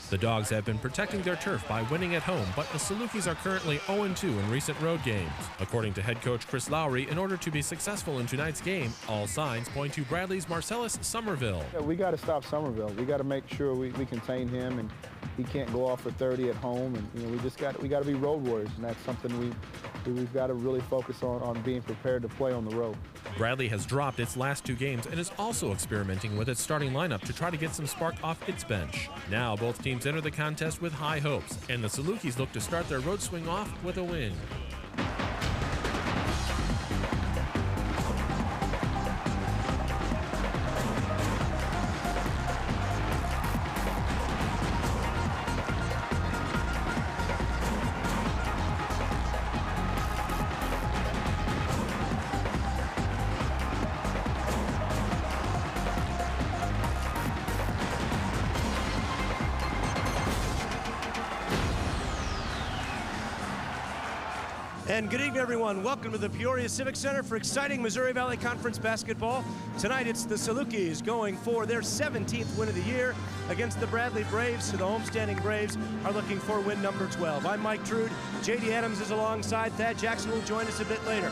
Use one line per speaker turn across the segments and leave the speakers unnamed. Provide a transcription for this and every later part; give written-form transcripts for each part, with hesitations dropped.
The Dogs have been protecting their turf by winning at home, but the Salukis are currently 0-2 in recent road games. According to head coach Chris Lowery, in order to be successful in tonight's game, all signs point to Bradley's Marcellus Somerville.
Yeah, we got to stop Somerville. We got to make sure we contain him, and he can't go off for 30 at home. And we got to be road warriors, and that's something we've got to really focus on being prepared to play on the road.
Bradley has dropped its last 2 games and is also experimenting with its starting lineup to try to get some spark off its bench. Now both teams enter the contest with high hopes, and the Salukis look to start their road swing off with a win.
And good evening, everyone. Welcome to the Peoria Civic Center for exciting Missouri Valley Conference basketball. Tonight, it's the Salukis going for their 17th win of the year against the Bradley Braves. So the homestanding Braves are looking for win number 12. I'm Mike Trude. J.D. Adams is alongside. Thad Jackson will join us a bit later.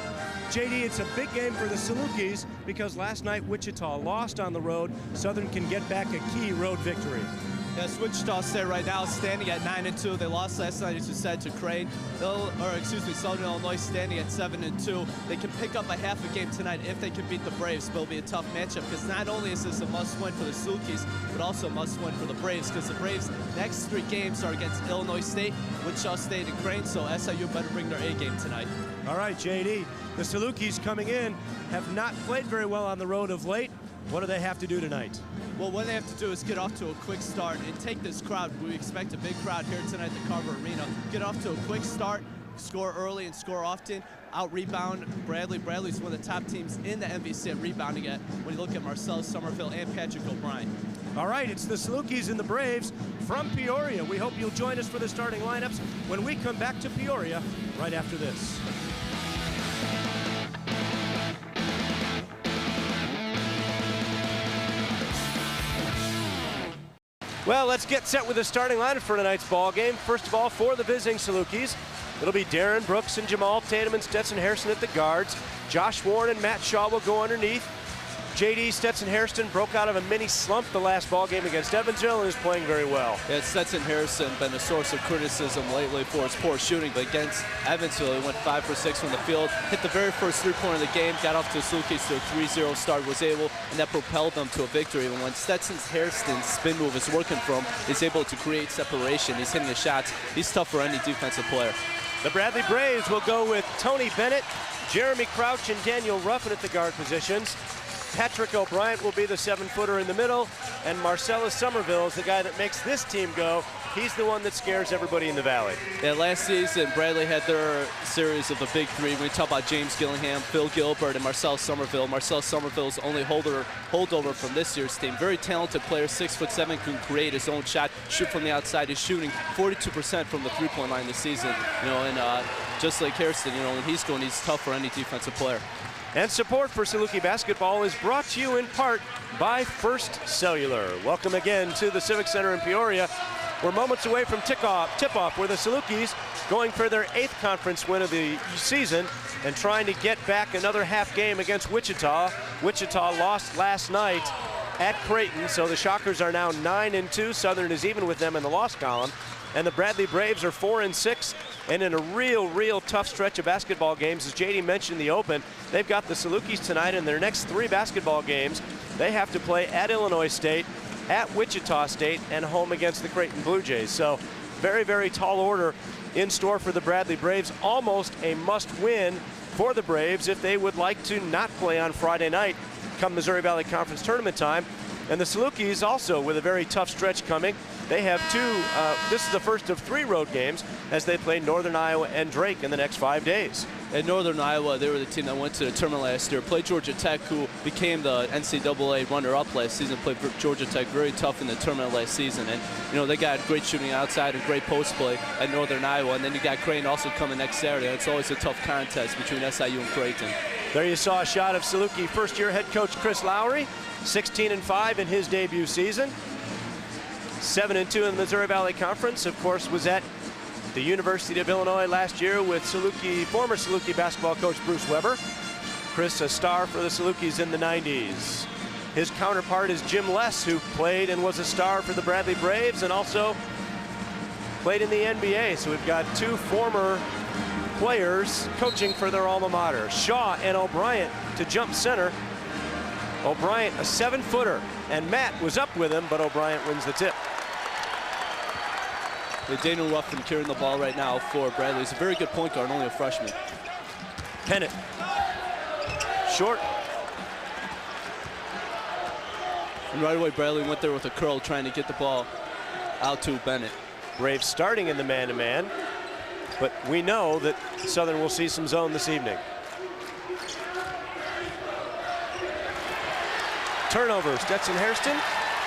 J.D., it's a big game for the Salukis because last night Wichita lost on the road. Southern can get back a key road victory.
Yes, Wichita State right now standing at 9-2. They lost last night, as you said, to Crane. Southern Illinois standing at 7-2. They can pick up a half a game tonight if they can beat the Braves, but it'll be a tough matchup because not only is this a must-win for the Salukis, but also a must-win for the Braves because the Braves' next 3 games are against Illinois State, Wichita State, and Crane, so SIU better bring their A game tonight.
All right, J.D., the Salukis coming in have not played very well on the road of late. What do they have to do tonight?
Well, what they have to do is get off to a quick start and take this crowd. We expect a big crowd here tonight at the Carver Arena. Get off to a quick start, score early and score often, out-rebound Bradley. Bradley's one of the top teams in the MVC at rebounding it when you look at Marcellus Somerville and Patrick O'Brien.
All right, it's the Salukis and the Braves from Peoria. We hope you'll join us for the starting lineups when we come back to Peoria right after this. Well, let's get set with the starting lineup for tonight's ball game. First of all, for the visiting Salukis, it'll be Darren Brooks and Jamaal Tatum and Stetson Hairston at the guards. Josh Warren and Matt Shaw will go underneath. J.D. Stetson Hairston broke out of a mini slump the last ball game against Evansville and is playing very well.
Yeah, Stetson Hairston been a source of criticism lately for his poor shooting, but against Evansville, he went 5 for 6 from the field, hit the very first 3-pointer of the game, got off to the Salukis to a 3-0 start, was able, and that propelled them to a victory. And when Stetson Hairston's spin move is working for him, he's able to create separation. He's hitting the shots. He's tough for any defensive player.
The Bradley Braves will go with Tony Bennett, Jeremy Crouch, and Daniel Ruffin at the guard positions. Patrick O'Brien will be the 7-footer in the middle, and Marcellus Somerville is the guy that makes this team go. He's the one that scares everybody in the Valley.
Yeah, last season, Bradley had their series of the big 3. We talk about James Gillingham, Phil Gilbert, and Marcellus Somerville. Marcellus Somerville's only holdover from this year's team. Very talented player, 6'7", can create his own shot, shoot from the outside. He's shooting 42% from the 3-point line this season. And just like Hairston, when he's going, he's tough for any defensive player.
And support for Saluki basketball is brought to you in part by First Cellular. Welcome again to the Civic Center in Peoria. We're moments away from tip-off where the Salukis going for their 8th conference win of the season and trying to get back another half game against Wichita. Wichita lost last night at Creighton, so the Shockers are now 9-2. Southern is even with them in the loss column. And the Bradley Braves are 4-6 and in a real tough stretch of basketball games. As JD mentioned in the open, they've got the Salukis tonight in their next 3 basketball games. They have to play at Illinois State, at Wichita State, and home against the Creighton Blue Jays. So very tall order in store for the Bradley Braves. Almost a must-win for the Braves if they would like to not play on Friday night come Missouri Valley Conference tournament time. And the Salukis also with a very tough stretch coming. They have 2, this is the first of 3 road games as they play Northern Iowa and Drake in the next 5 days.
At Northern Iowa, they were the team that went to the tournament last year, played Georgia Tech, who became the NCAA runner-up last season, played Georgia Tech very tough in the tournament last season. And, they got great shooting outside and great post play at Northern Iowa. And then you got Crane also coming next Saturday. It's always a tough contest between SIU and Creighton.
There you saw a shot of Saluki first-year head coach Chris Lowery, 16-5 in his debut season. 7-2 in the Missouri Valley Conference. Of course, was at the University of Illinois last year with former Saluki basketball coach Bruce Weber. Chris, a star for the Salukis in the 90s. His counterpart is Jim Less, who played and was a star for the Bradley Braves and also played in the NBA. So we've got two former players coaching for their alma mater. Shaw and O'Brien to jump center. O'Brien, a 7-footer, and Matt was up with him, but O'Brien wins the tip.
Daniel Ruffin carrying the ball right now for Bradley. He's a very good point guard, only a freshman.
Pennant, short.
And right away, Bradley went there with a curl, trying to get the ball out to Bennett.
Braves starting in the man-to-man, but we know that Southern will see some zone this evening. Turnover, Stetson Hairston.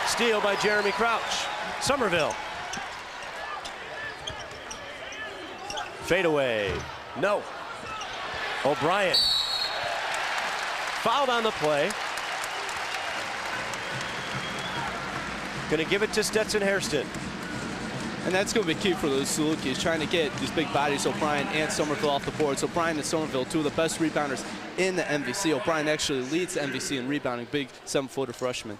Steal by Jeremy Crouch. Somerville. Fadeaway, no. O'Brien. Fouled on the play. Gonna give it to Stetson Hairston.
And that's going to be key for the Salukis, trying to get these big bodies, O'Brien and Somerville, off the board. So O'Brien and Somerville, two of the best rebounders in the MVC. O'Brien actually leads the MVC in rebounding, big 7-footer freshman.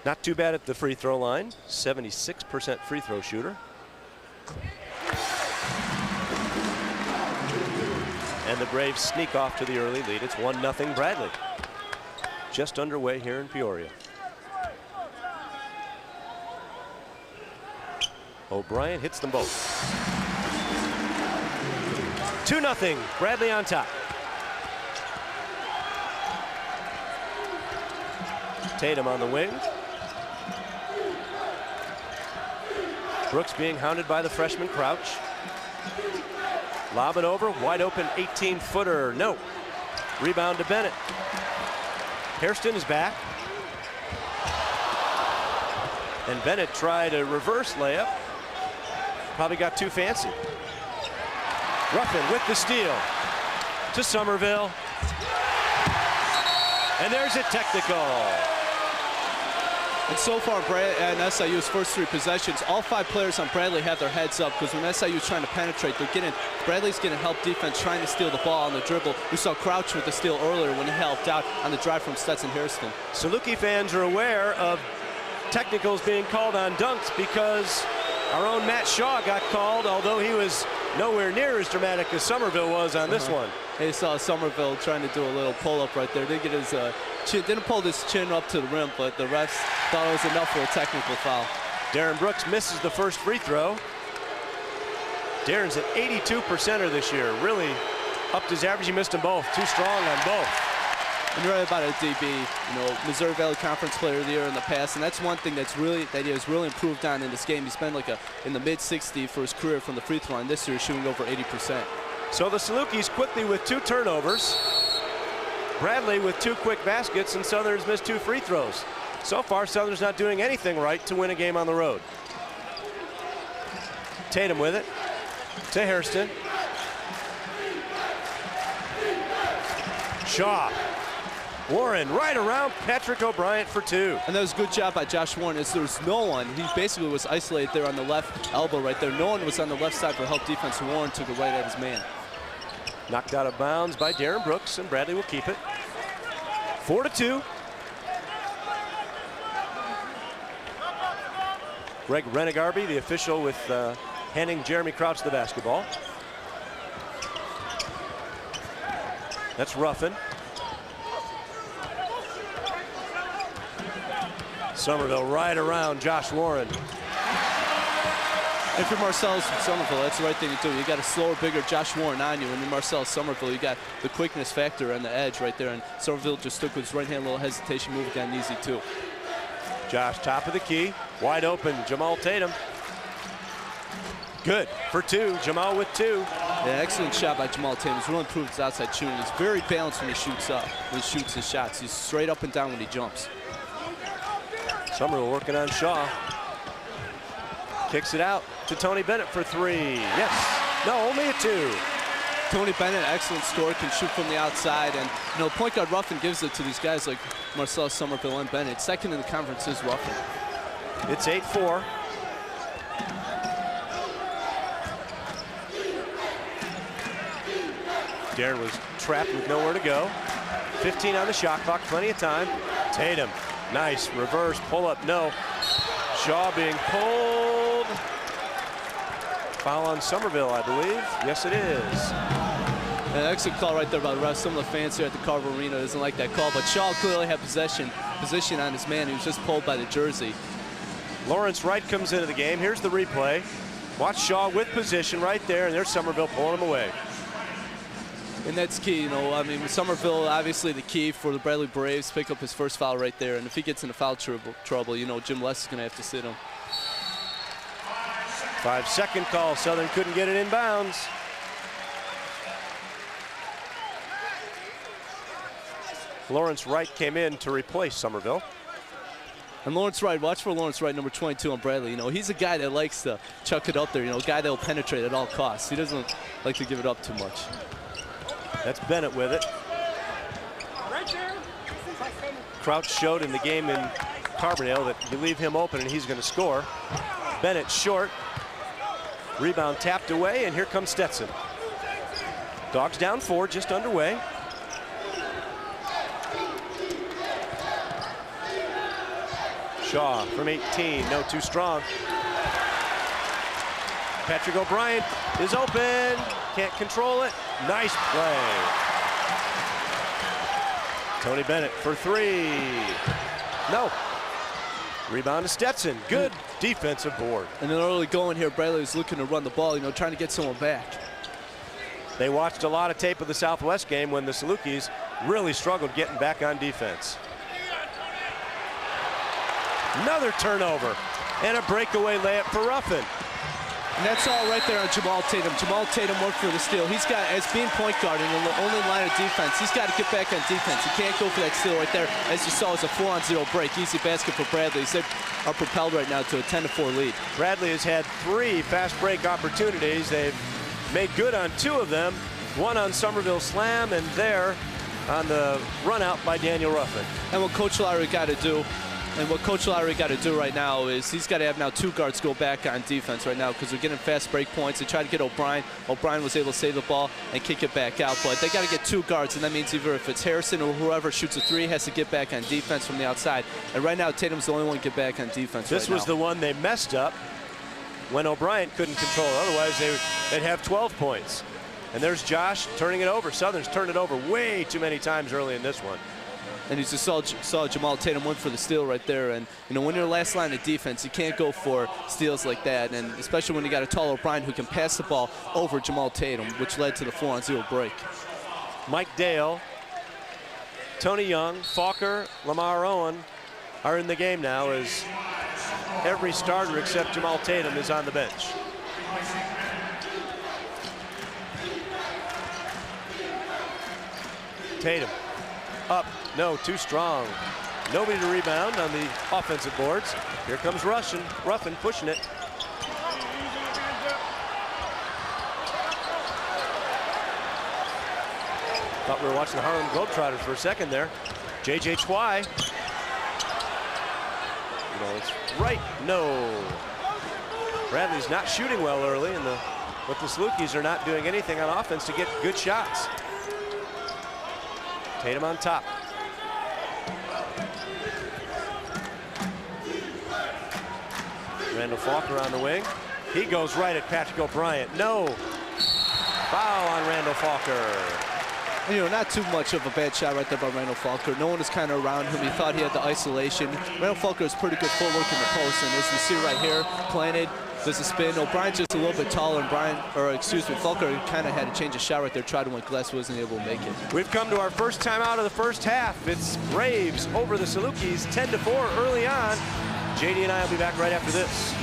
Not too bad at the free throw line, 76% free throw shooter. And the Braves sneak off to the early lead. It's 1-0 Bradley. Just underway here in Peoria. O'Brien hits them both. 2-0, Bradley on top. Tatum on the wing. Brooks being hounded by the freshman Crouch. Lob it over, wide open 18-footer, no. Rebound to Bennett. Hairston is back. And Bennett tried a reverse layup. Probably got too fancy. Ruffin with the steal to Somerville. And there's a technical.
And so far, and SIU's first 3 possessions, all 5 players on Bradley have their heads up, because when SIU is trying to penetrate, Bradley's getting help defense trying to steal the ball on the dribble. We saw Crouch with the steal earlier when he helped out on the drive from Stetson Hairston.
Saluki fans are aware of technicals being called on dunks because our own Matt Shaw got called, although he was nowhere near as dramatic as Somerville was on this one.
They saw Somerville trying to do a little pull-up right there. Didn't get his chin, didn't pull his chin up to the rim, but the refs thought it was enough for a technical foul.
Darren Brooks misses the first free throw. Darren's at 82%er this year. Really upped his average. He missed them both. Too strong on both.
And right about a DB, you know, Missouri Valley Conference Player of the Year in the past, and that's one thing that he has really improved on in this game. He's been like in the mid-60s for his career from the free throw line. This year, shooting over 80%.
So the Salukis quickly with 2 turnovers. Bradley with 2 quick baskets, and Southern's missed 2 free throws. So far, Southern's not doing anything right to win a game on the road. Tatum with it to Hairston. Shaw. Warren right around Patrick O'Brien for 2.
And that was a good job by Josh Warren. As there was no one, he basically was isolated there on the left elbow right there. No one was on the left side for help defense. Warren took it right at his man.
Knocked out of bounds by Darren Brooks, and Bradley will keep it. 4-2. Greg Renegarby, the official, with handing Jeremy Crouch the basketball. That's Ruffin. Somerville right around Josh Warren.
If you're Marcellus from Somerville, that's the right thing to do. You got a slower, bigger Josh Warren on you. When you're Marcellus Somerville, you got the quickness factor and the edge right there. And Somerville just took with his right hand, a little hesitation, moved down easy too.
Josh, top of the key, wide open. Jamaal Tatum. Good for 2. Jamaal with 2.
Yeah, excellent shot by Jamaal Tatum. He's really improved his outside shooting. He's very balanced when he shoots up. When he shoots his shots, he's straight up and down when he jumps.
Somerville working on Shaw. Kicks it out to Tony Bennett for 3. Yes. No, only a 2.
Tony Bennett, excellent scorer, can shoot from the outside. And, you know, point guard Ruffin gives it to these guys like Marcellus Somerville and Bennett. Second in the conference is Ruffin.
It's 8-4. Darren was trapped with nowhere to go. 15 on the shot clock, plenty of time. Tatum, nice reverse pull-up, no. Shaw being pulled. Foul on Somerville, I believe. Yes, it is.
An excellent call right there by the ref. Some of the fans here at the Carver Arena doesn't like that call, but Shaw clearly had position on his man. He was just pulled by the jersey.
Lawrence Wright comes into the game. Here's the replay. Watch Shaw with position right there, and there's Somerville pulling him away.
And that's key, you know. I mean, with Somerville, obviously the key for the Bradley Braves, pick up his first foul right there. And if he gets into foul trouble, you know, Jim Less is going to have to sit him.
5-second call. Southern couldn't get it in bounds. Lawrence Wright came in to replace Somerville.
And Lawrence Wright, watch for Lawrence Wright, number 22 on Bradley. You know, he's a guy that likes to chuck it up there, you know, a guy that will penetrate at all costs. He doesn't like to give it up too much.
That's Bennett with it. Crouch showed in the game in Carbondale that you leave him open and he's going to score. Bennett short. Rebound tapped away, and here comes Stetson. Dogs down 4, just underway. Shaw from 18, no, too strong. Patrick O'Brien is open, can't control it. Nice play. Tony Bennett for 3. No. Rebound to Stetson. Good defensive board.
And then early going here, Bradley was looking to run the ball, you know, trying to get someone back.
They watched a lot of tape of the Southwest game when the Salukis really struggled getting back on defense. Another turnover and a breakaway layup for Ruffin.
And that's all right there on Jamaal Tatum. Jamaal Tatum worked for the steal. He's got, as being point guard in the only line of defense, he's got to get back on defense. He can't go for that steal right there. As you saw, it's a 4-on-0 break. Easy basket for Bradley. They are propelled right now to a 10-4 lead.
Bradley has had 3 fast break opportunities. They've made good on 2 of them. 1 on Somerville slam, and there on the run out by Daniel Ruffin.
And what Coach Lowery got to do, right now is he's got to have now 2 guards go back on defense right now because they're getting fast break points. They try to get O'Brien. O'Brien was able to save the ball and kick it back out, but they got to get 2 guards, and that means either if it's Hairston or whoever shoots a 3 has to get back on defense from the outside. And right now, Tatum's the only one to get back on defense.
This was the one they messed up when O'Brien couldn't control it. Otherwise, they'd have 12 points. And there's Josh turning it over. Southern's turned it over way too many times early in this one.
And you just saw Jamaal Tatum went for the steal right there. And, you know, when you're last line of defense, you can't go for steals like that. And especially when you got a tall O'Brien who can pass the ball over Jamaal Tatum, which led to the 4-on-0 break.
Mike Dale, Tony Young, Falker, LaMar Owen are in the game now as every starter except Jamaal Tatum is on the bench. Tatum up, no, too strong. Nobody to rebound on the offensive boards. Here comes Ruffin pushing it. Thought we were watching the Harlem Globetrotters for a second there. J.J. Chwai. No, it's right, no. Bradley's not shooting well early, but the Salukis are not doing anything on offense to get good shots. Tatum on top. Randall Falker on the wing. He goes right at Patrick O'Brien. No. Foul on Randall Falker.
You know, not too much of a bad shot right there by Randall Falker. No one is kind of around him. He thought he had the isolation. Randall Falker has pretty good footwork in the post, and as you see right here, planted, does a spin. O'Brien's just a little bit taller, and Falker kind of had to change his shot right there, tried to when Glass wasn't able to make it.
We've come to our first time out of the first half. It's Braves over the Salukis, 10-4 early on. JD and I will be back right after this.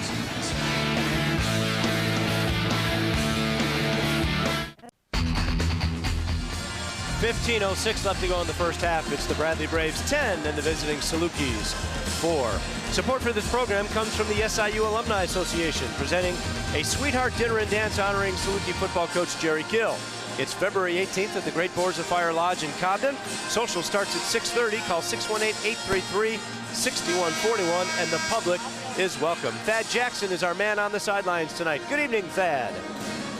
.06 left to go in the first half. It's the Bradley Braves 10 and the visiting Salukis 4. Support for this program comes from the SIU Alumni Association, presenting a Sweetheart Dinner and Dance honoring Saluki football coach Jerry Kill. It's February 18th at the Great Boars of Fire Lodge in Cobden. Social starts at 6:30. Call 618-833-6141, and the public is welcome. Thad Jackson is our man on the sidelines tonight. Good evening, Thad.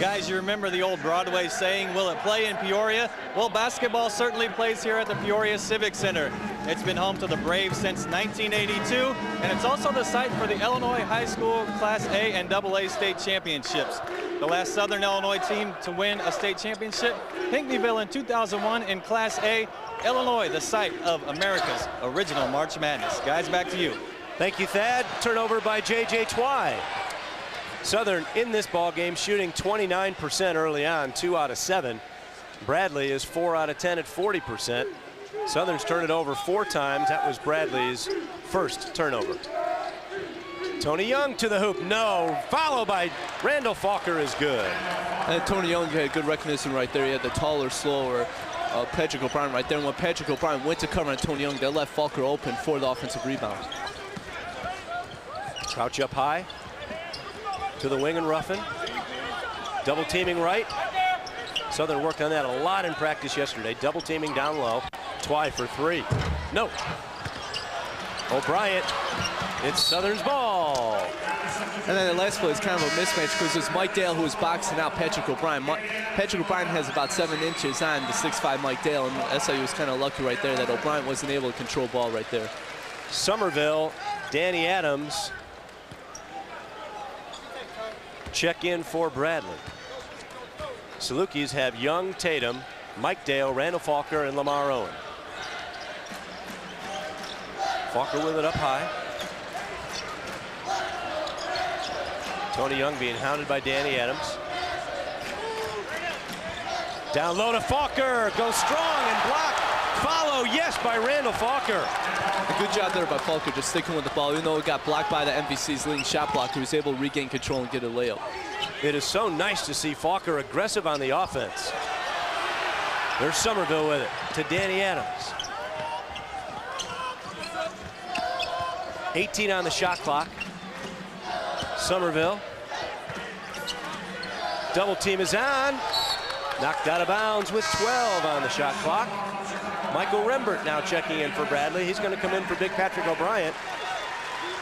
Guys, you remember the old Broadway saying, will it play in Peoria? Well, basketball certainly plays here at the Peoria Civic Center. It's been home to the Braves since 1982, and it's also the site for the Illinois High School Class A and AA state championships. The last Southern Illinois team to win a state championship, Pinckneyville in 2001 in Class A. Illinois, the site of America's original March Madness. Guys, back to you.
Thank you, Thad. Turnover by J.J. Twy. Southern in this ball game shooting 29% early on, 2 out of 7. Bradley is 4 out of 10 at 40%. Southern's turned it over 4 times. That was Bradley's first turnover. Tony Young to the hoop, no. Followed by Randall Falker is good.
And Tony Young had good recognition right there. He had the taller, slower Patrick O'Brien right there. And when Patrick O'Brien went to cover on Tony Young, they left Falker open for the offensive rebound.
Crouch up high. To the wing and Ruffin. Double teaming right. Southern worked on that a lot in practice yesterday. Double teaming down low. Twy for 3. No. O'Brien. It's Southern's ball.
And then the last play is kind of a mismatch because it's Mike Dale who is boxing out Patrick O'Brien. Patrick O'Brien has about 7 inches on the 6'5" Mike Dale, and SIU was kind of lucky right there that O'Brien wasn't able to control ball right there.
Somerville, Danny Adams. Check in for Bradley. Salukis have Young, Tatum, Mike Dale, Randall Falker, and LaMar Owen. Falker with it up high. Tony Young being hounded by Danny Adams. Down low to Falker, goes strong and blocked. Follow, yes, by Randall Falker.
A good job there by Falker, just sticking with the ball. Even though it got blocked by the MVC's leading shot blocker, he was able to regain control and get a layup.
It is so nice to see Falker aggressive on the offense. There's Somerville with it to Danny Adams. 18 on the shot clock. Somerville. Double team is on. Knocked out of bounds with 12 on the shot clock. Michael Rembert now checking in for Bradley. He's going to come in for Big Patrick O'Brien.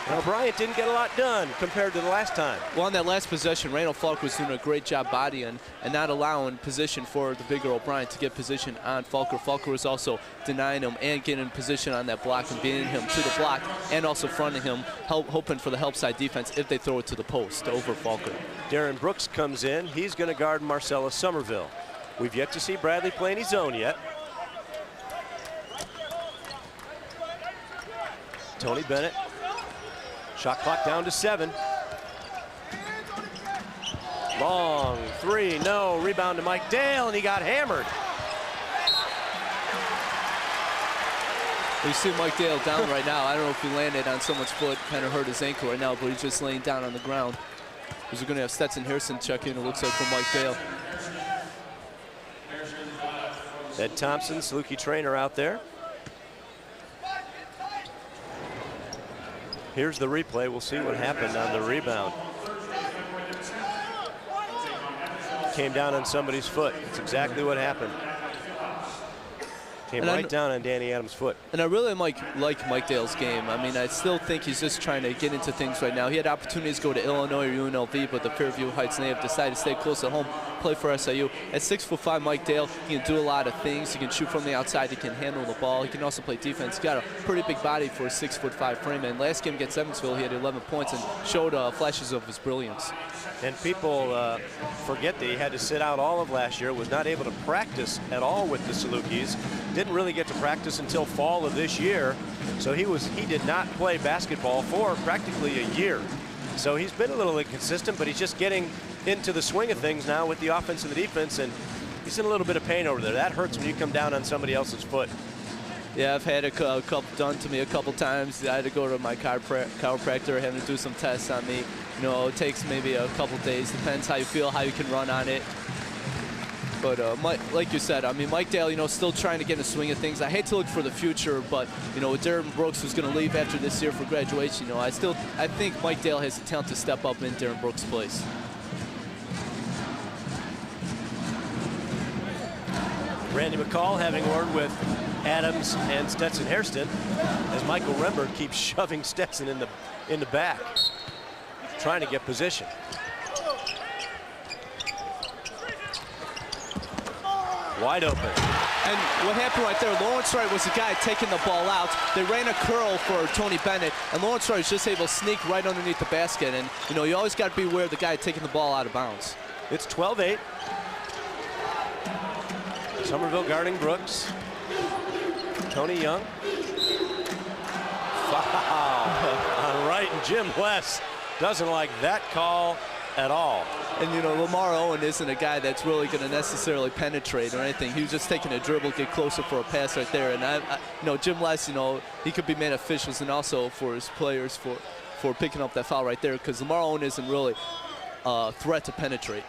And O'Brien didn't get a lot done compared to the last time.
Well, on that last possession, Randall Falker was doing a great job bodying and not allowing position for the bigger O'Brien to get position on Falker. Falker was also denying him and getting in position on that block and beating him to the block and also fronting him, hoping for the help side defense if they throw it to the post over Falker.
Darren Brooks comes in. He's going to guard Marcellus Somerville. We've yet to see Bradley play any zone yet. Tony Bennett. Shot clock down to 7. Long 3, no. Rebound to Mike Dale, and he got hammered.
You see Mike Dale down right now. I don't know if he landed on someone's foot, kind of hurt his ankle right now, but he's just laying down on the ground. Because we're going to have Stetson Hairston check in, it looks like, for Mike Dale.
Ed Thompson, Saluki trainer out there. Here's the replay. We'll see what happened on the rebound. Came down on somebody's foot. That's exactly what happened. Came right down on Danny Adams' foot.
And I really like Mike Dale's game. I mean, I still think he's just trying to get into things right now. He had opportunities to go to Illinois or UNLV, but the Fairview Heights, and they have decided to stay close at home, play for SIU. At 6'5", Mike Dale, he can do a lot of things. He can shoot from the outside. He can handle the ball. He can also play defense. He's got a pretty big body for a 6'5" frame. And last game against Evansville, he had 11 points and showed flashes of his brilliance.
And people forget that he had to sit out all of last year, was not able to practice at all with the Salukis. Didn't really get to practice until fall of this year. So he did not play basketball for practically a year. So he's been a little inconsistent, but he's just getting into the swing of things now with the offense and the defense, and he's in a little bit of pain over there. That hurts when you come down on somebody else's foot.
Yeah, I've had a couple done to me a couple times. I had to go to my chiropractor, having to do some tests on me. You know, it takes maybe a couple days. Depends how you feel, how you can run on it. But like you said, I mean, Mike Dale, you know, still trying to get in the swing of things. I hate to look for the future, but, you know, with Darren Brooks, who's going to leave after this year for graduation, you know, I think Mike Dale has the talent to step up in Darren Brooks' place.
Randy McCall having word with Adams and Stetson Hairston, as Michael Rembert keeps shoving Stetson in the back, trying to get position. Wide open.
And what happened right there, Lawrence Wright was the guy taking the ball out. They ran a curl for Tony Bennett, and Lawrence Wright was just able to sneak right underneath the basket. And, you know, you always got to be aware of the guy taking the ball out of bounds.
It's 12-8. Somerville guarding Brooks. Tony Young. Foul on Wright, and Jim West doesn't like that call at all.
And, you know, LaMar Owen isn't a guy that's really going to necessarily penetrate or anything. He was just taking a dribble, get closer for a pass right there. And, you know, Jim West, you know, he could be mad at officials and also for his players for picking up that foul right there, because LaMar Owen isn't really a threat to penetrate.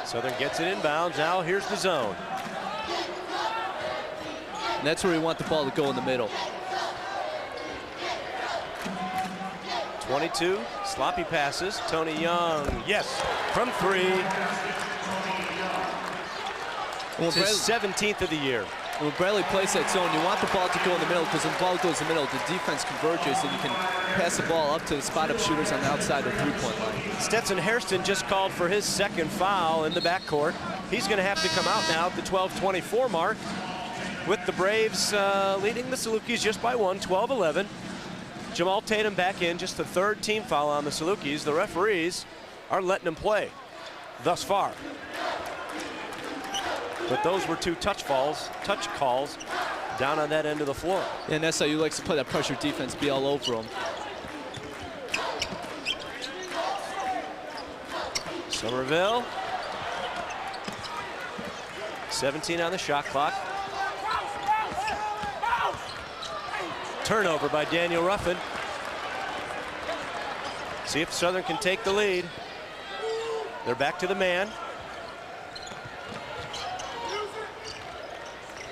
Southern gets it inbounds. Now here's the zone.
And that's where you want the ball to go in the middle.
22, sloppy passes. Tony Young, yes, from 3. It's his 17th of the year.
When Bradley plays that zone, you want the ball to go in the middle, because when the ball goes in the middle, the defense converges and you can pass the ball up to the spot-up shooters on the outside of the three-point line.
Stetson Hairston just called for his second foul in the backcourt. He's going to have to come out now at the 12:24 mark, with the Braves leading the Salukis just by 1, 12-11. Jamaal Tatum back in, just the 3rd team foul on the Salukis. The referees are letting him play thus far. But those were 2 touch calls down on that end of the floor.
And SIU likes to play that pressure defense, be all over them.
Somerville. 17 on the shot clock. Turnover by Daniel Ruffin. See if Southern can take the lead. They're back to the man.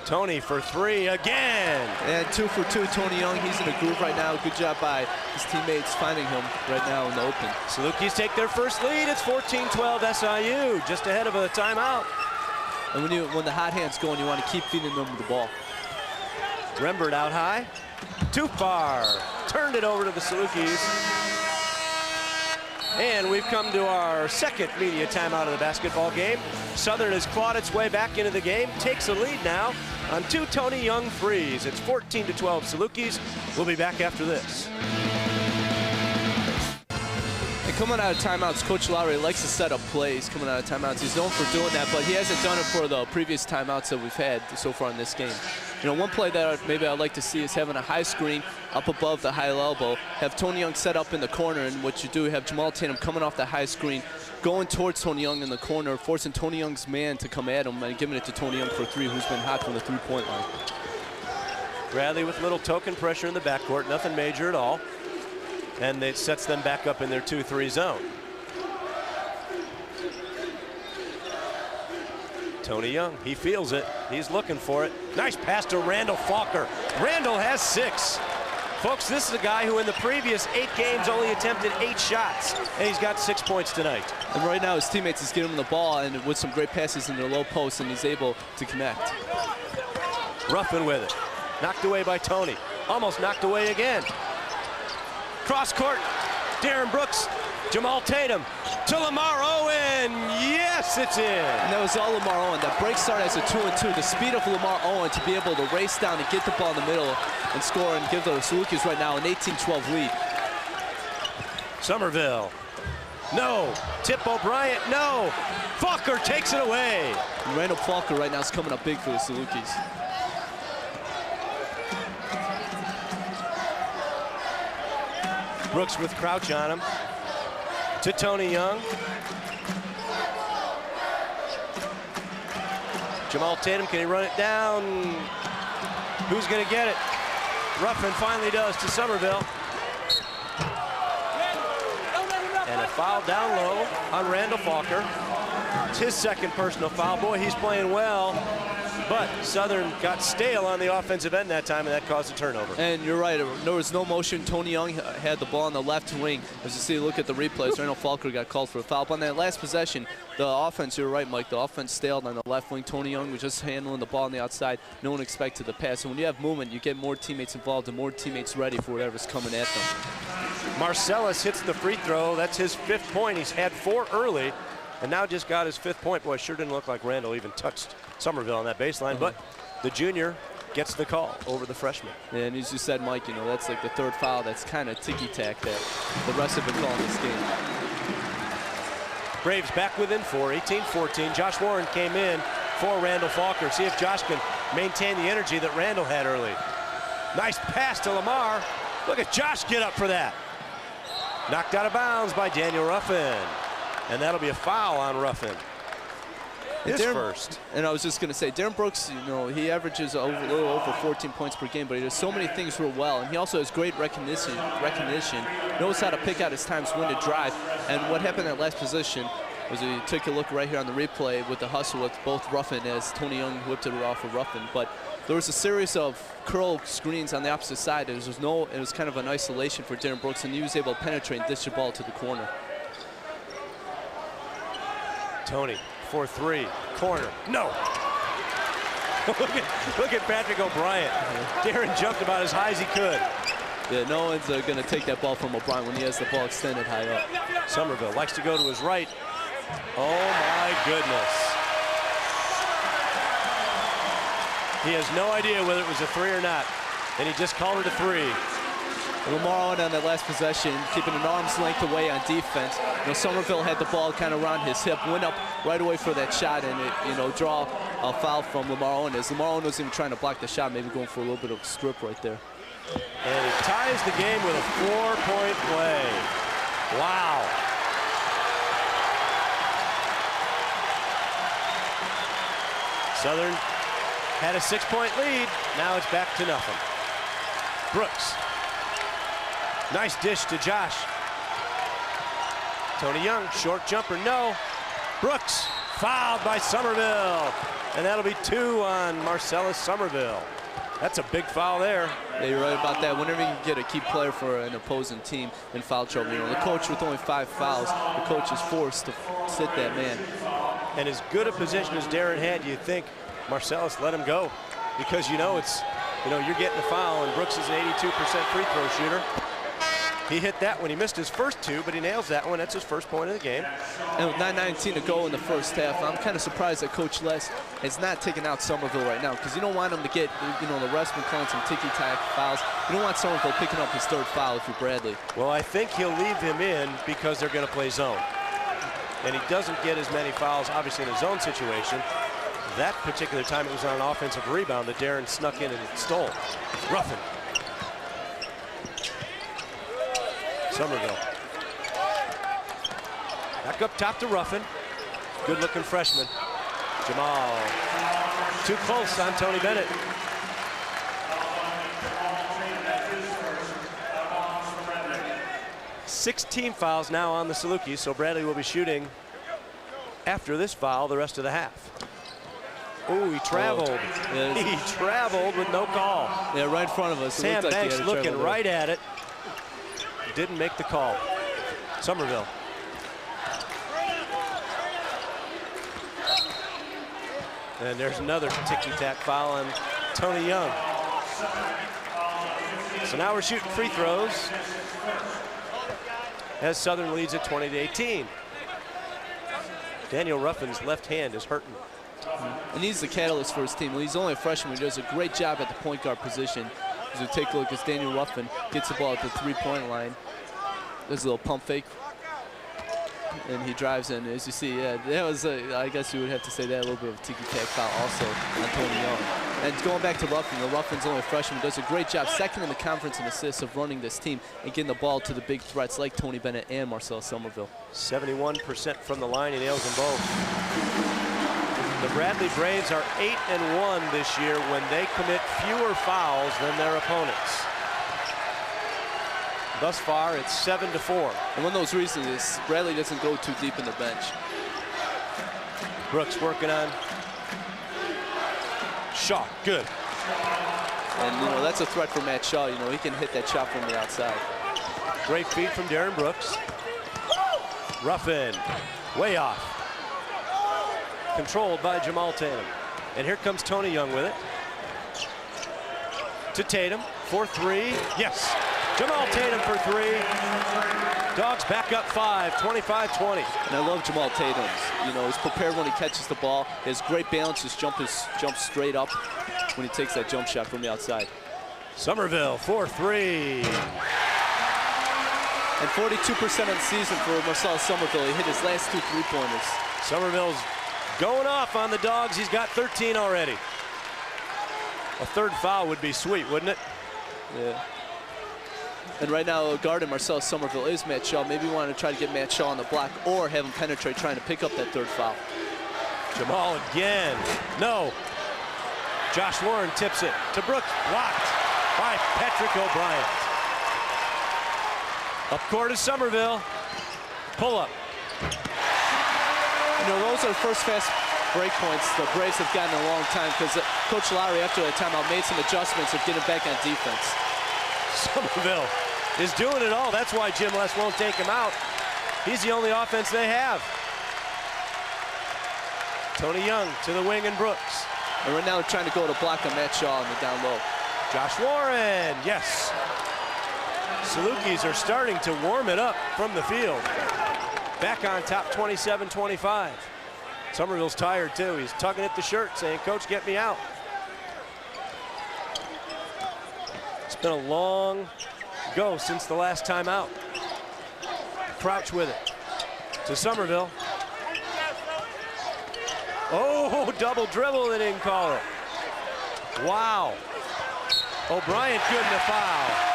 Tony for 3 again.
And 2 for 2, Tony Young. He's in a groove right now. Good job by his teammates finding him right now in the open.
Salukis take their first lead. It's 14-12 SIU, just ahead of a timeout.
And when the hot hand's going, you want to keep feeding them the ball.
Rembert out high. Too far. Turned it over to the Salukis. And we've come to our second media timeout of the basketball game. Southern has clawed its way back into the game, takes a lead now on 2 Tony Young threes. It's 14-12 Salukis. We'll be back after this.
And coming out of timeouts, Coach Lowery likes to set up plays coming out of timeouts. He's known for doing that, but he hasn't done it for the previous timeouts that we've had so far in this game. You know, one play that maybe I'd like to see is having a high screen up above the high elbow, have Tony Young set up in the corner, and what you do, have Jamaal Tatum coming off the high screen, going towards Tony Young in the corner, forcing Tony Young's man to come at him and giving it to Tony Young for 3, who's been hot from the three-point line.
Bradley with little token pressure in the backcourt, nothing major at all. And it sets them back up in their 2-3 zone. Tony Young, he feels it. He's looking for it. Nice pass to Randall Falker. Randall has 6. Folks, this is a guy who in the previous 8 games only attempted 8 shots, and he's got 6 points tonight.
And right now his teammates is getting him the ball, and with some great passes in the low post, and he's able to connect.
Ruffin with it. Knocked away by Tony. Almost knocked away again. Cross court, Darren Brooks, Jamaal Tatum to LaMar Owen. Yes, it's in.
And that was all LaMar Owen. That break start as a 2-and-2. The speed of LaMar Owen to be able to race down and get the ball in the middle and score and give the Salukis right now an 18-12 lead.
Somerville. No. Tip O'Brien. No. Falker takes it away.
And Randall Falker right now is coming up big for the Salukis.
Brooks with Crouch on him. To Tony Young. Jamaal Tatum, can he run it down? Who's going to get it? Ruffin finally does to Somerville. And a foul down low on Randall Falker. It's his second personal foul. Boy, he's playing well. But Southern got stale on the offensive end that time, and that caused a turnover.
And you're right, there was no motion. Tony Young had the ball on the left wing. As you see, look at the replays, Randall Falker got called for a foul. But on that last possession, the offense, you're right, Mike, the offense staled on the left wing. Tony Young was just handling the ball on the outside. No one expected the pass. And when you have movement, you get more teammates involved and more teammates ready for whatever's coming at them.
Marcellus hits the free throw. That's his 5th point. He's had 4 early, and now just got his 5th point. Boy, sure didn't look like Randall even touched Somerville on that baseline, but the junior gets the call over the freshman.
Yeah, and as you said, Mike, you know, that's like the 3rd foul. That's kind of ticky-tack that the rest have been calling this game.
Braves back within 4, 18-14. Josh Warren came in for Randall Falker. See if Josh can maintain the energy that Randall had early. Nice pass to LaMar. Look at Josh get up for that. Knocked out of bounds by Daniel Ruffin. And that'll be a foul on Ruffin. His first.
And I was just going to say, Darren Brooks, you know, he averages a little over 14 points per game, but he does so many things real well. And he also has great recognition, knows how to pick out his times when to drive. And what happened in that last position was he took a look right here on the replay with the hustle with both Ruffin as Tony Young whipped it off of Ruffin. But there was a series of curl screens on the opposite side. It was kind of an isolation for Darren Brooks, and he was able to penetrate and dish the ball to the corner.
Tony for 3, corner, no. look at Patrick O'Brien. Darren jumped about as high as he could.
Yeah, no one's going to take that ball from O'Brien when he has the ball extended high up.
Somerville likes to go to his right. Oh my goodness. He has no idea whether it was a 3 or not, and he just called it a 3.
LaMar Owen on that last possession, keeping an arm's length away on defense. You know, Somerville had the ball kind of around his hip, went up right away for that shot, and it, you know, draw a foul from LaMar Owen. As LaMar Owen wasn't even trying to block the shot, maybe going for a little bit of a strip right there.
And he ties the game with a 4-point play. Wow. Southern had a 6-point lead. Now it's back to nothing. Brooks. Nice dish to Josh. Tony Young, short jumper, no. Brooks, fouled by Somerville. And that'll be 2 on Marcellus Somerville. That's a big foul there.
Yeah, you're right about that. Whenever you can get a key player for an opposing team in foul trouble, you know, the coach with only 5 fouls, the coach is forced to sit that man.
And as good a position as Darren had, you'd think Marcellus let him go, because you know you're getting a foul, and Brooks is an 82% free throw shooter. He hit that one. He missed his first 2, but he nails that one. That's his first point of the game.
And with 9:19 to go in the first half, I'm kind of surprised that Coach Les has not taken out Somerville right now, because you don't want him to get, you know, the ref's been calling some ticky-tack fouls. You don't want Somerville picking up his 3rd foul if you're Bradley.
Well, I think he'll leave him in because they're going to play zone. And he doesn't get as many fouls, obviously, in a zone situation. That particular time, it was on an offensive rebound that Darren snuck in and stole. Ruffin. Somerville. Back up top to Ruffin. Good-looking freshman. Jamaal. Too close on Tony Bennett. Sixteen fouls now on the Salukis, so Bradley will be shooting after this foul the rest of the half. Oh, he traveled.
Yeah,
he traveled with no call.
Yeah, right in front of us.
Sam Banks looking right at it. Didn't make the call. Somerville. And there's another ticky-tack foul on Tony Young. So now we're shooting free throws as Southern leads at 20-18. Daniel Ruffin's left hand is hurting.
And he's the catalyst for his team. He's only a freshman. He does a great job at the point guard position. As we take a look, as Daniel Ruffin gets the ball at the 3-point line. There's a little pump fake. And he drives in. As you see, yeah, that was, I guess you would have to say that, a little bit of a ticky-tack foul also on Tony Young. And going back to Ruffin, Ruffin's only a freshman, does a great job, 2nd in the conference in assists of running this team and getting the ball to the big threats like Tony Bennett and Marcellus Somerville.
71% from the line, he nails them both. The Bradley Braves are 8-1 this year when they commit fewer fouls than their opponents. Thus far, it's 7-4.
And one of those reasons is Bradley doesn't go too deep in the bench.
Brooks working on Shaw, good.
And, you know, that's a threat for Matt Shaw. You know, he can hit that shot from the outside.
Great feed from Darren Brooks. Rough in, way off. Controlled by Jamaal Tatum. And here comes Tony Young with it. To Tatum for three. Yes, Jamaal Tatum for three. Dogs back up 5, 25-20.
And I love Jamaal Tatum. You know, he's prepared when he catches the ball. He has great balance. His jump jumps straight up when he takes that jump shot from the outside.
Somerville for three.
And 42% of the season for Marcellus Somerville. He hit his last 2 3-pointers.
Somerville's going off on the Dogs. He's got 13 already. A third foul would be sweet, wouldn't it?
Yeah. And right now, guarding Marcellus Somerville is Matt Shaw. Maybe you want to try to get Matt Shaw on the block or have him penetrate, trying to pick up that third foul.
Jamaal again. No. Josh Warren tips it to Brooks. Blocked by Patrick O'Brien. Up court is Somerville. Pull up.
You know, those are the first fast break points the Braves have gotten in a long time because Coach Lowery, after that timeout, made some adjustments of getting back on defense.
Somerville is doing it all. That's why Jim Les won't take him out. He's the only offense they have. Tony Young to the wing and Brooks.
And right now they're trying to go to block on Matt Shaw on the down low.
Josh Warren, yes. Salukis are starting to warm it up from the field. Back on top, 27-25. Somerville's tired too. He's tugging at the shirt saying, "Coach, get me out." It's been a long go since the last time out. Crouch with it to Somerville. Oh, double dribble, they didn't call it. Wow. O'Brien couldn't have fouled.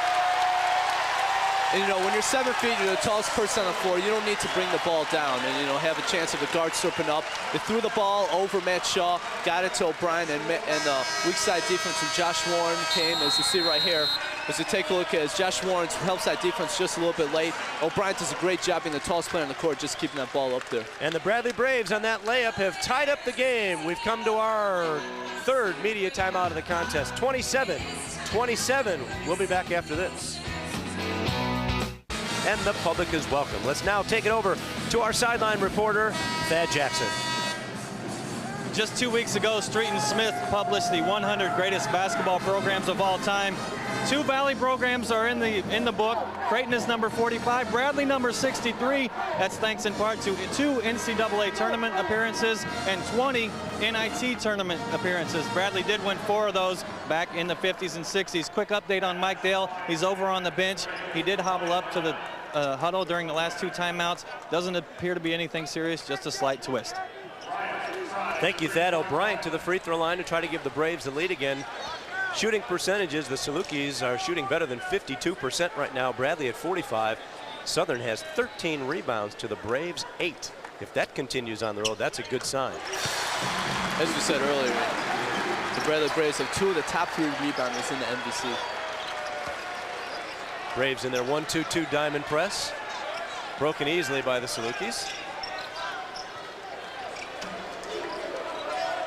And, you know, when you're 7 feet, you're the tallest person on the floor, you don't need to bring the ball down and, you know, have a chance of the guard slipping up. They threw the ball over Matt Shaw, got it to O'Brien, and weak side defense from Josh Warren came, as you see right here. As you take a look at Josh Warren's help side defense just a little bit late. O'Brien does a great job being the tallest player on the court, just keeping that ball up there.
And the Bradley Braves on that layup have tied up the game. We've come to our third media timeout of the contest. 27-27. We'll be back after this. And the public is welcome. Let's now take it over to our sideline reporter, Thad Jackson.
Just 2 weeks ago, Street and Smith published the 100 greatest basketball programs of all time. 2 Valley programs are in the book. Creighton is number 45, Bradley number 63. That's thanks in part to 2 NCAA tournament appearances and 20 NIT tournament appearances. Bradley did win 4 of those back in the 50s and 60s. Quick update on Mike Dale. He's over on the bench. He did hobble up to the huddle during the last 2 timeouts. Doesn't appear to be anything serious, just a slight twist.
Thank you, Thad. O'Brien to the free throw line to try to give the Braves the lead again. Shooting percentages, the Salukis are shooting better than 52% right now. Bradley at 45. Southern has 13 rebounds to the Braves 8. If that continues on the road, that's a good sign.
As we said earlier, the Bradley Braves have 2 of the top 3 rebounders in the MVC.
Braves in their 1-2-2 diamond press. Broken easily by the Salukis.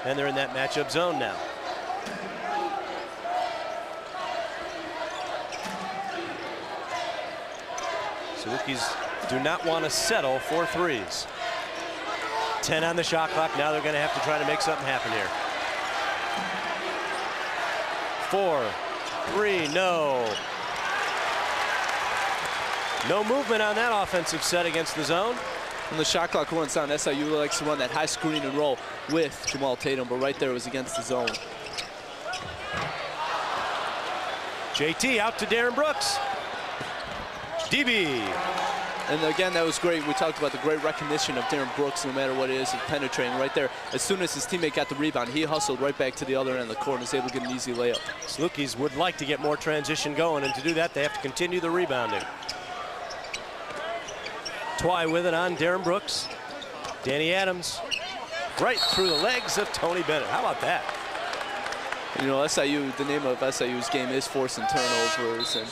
And they're in that matchup zone now. Salukis do not want to settle for threes. 10 on the shot clock. Now they're going to have to try to make something happen here. 4, 3, no. No movement on that offensive set against the zone.
When the shot clock runs down, SIU likes to run that high screen and roll with Jamaal Tatum, but right there it was against the zone.
JT out to Darren Brooks. DB.
And again, that was great. We talked about the great recognition of Darren Brooks, no matter what it is, of penetrating right there. As soon as his teammate got the rebound, he hustled right back to the other end of the court and was able to get an easy layup.
Salukis would like to get more transition going, and to do that, they have to continue the rebounding. Twy with it on Darren Brooks. Danny Adams right through the legs of Tony Bennett. How about that?
You know, SIU, the name of SIU's game is forcing turnovers. And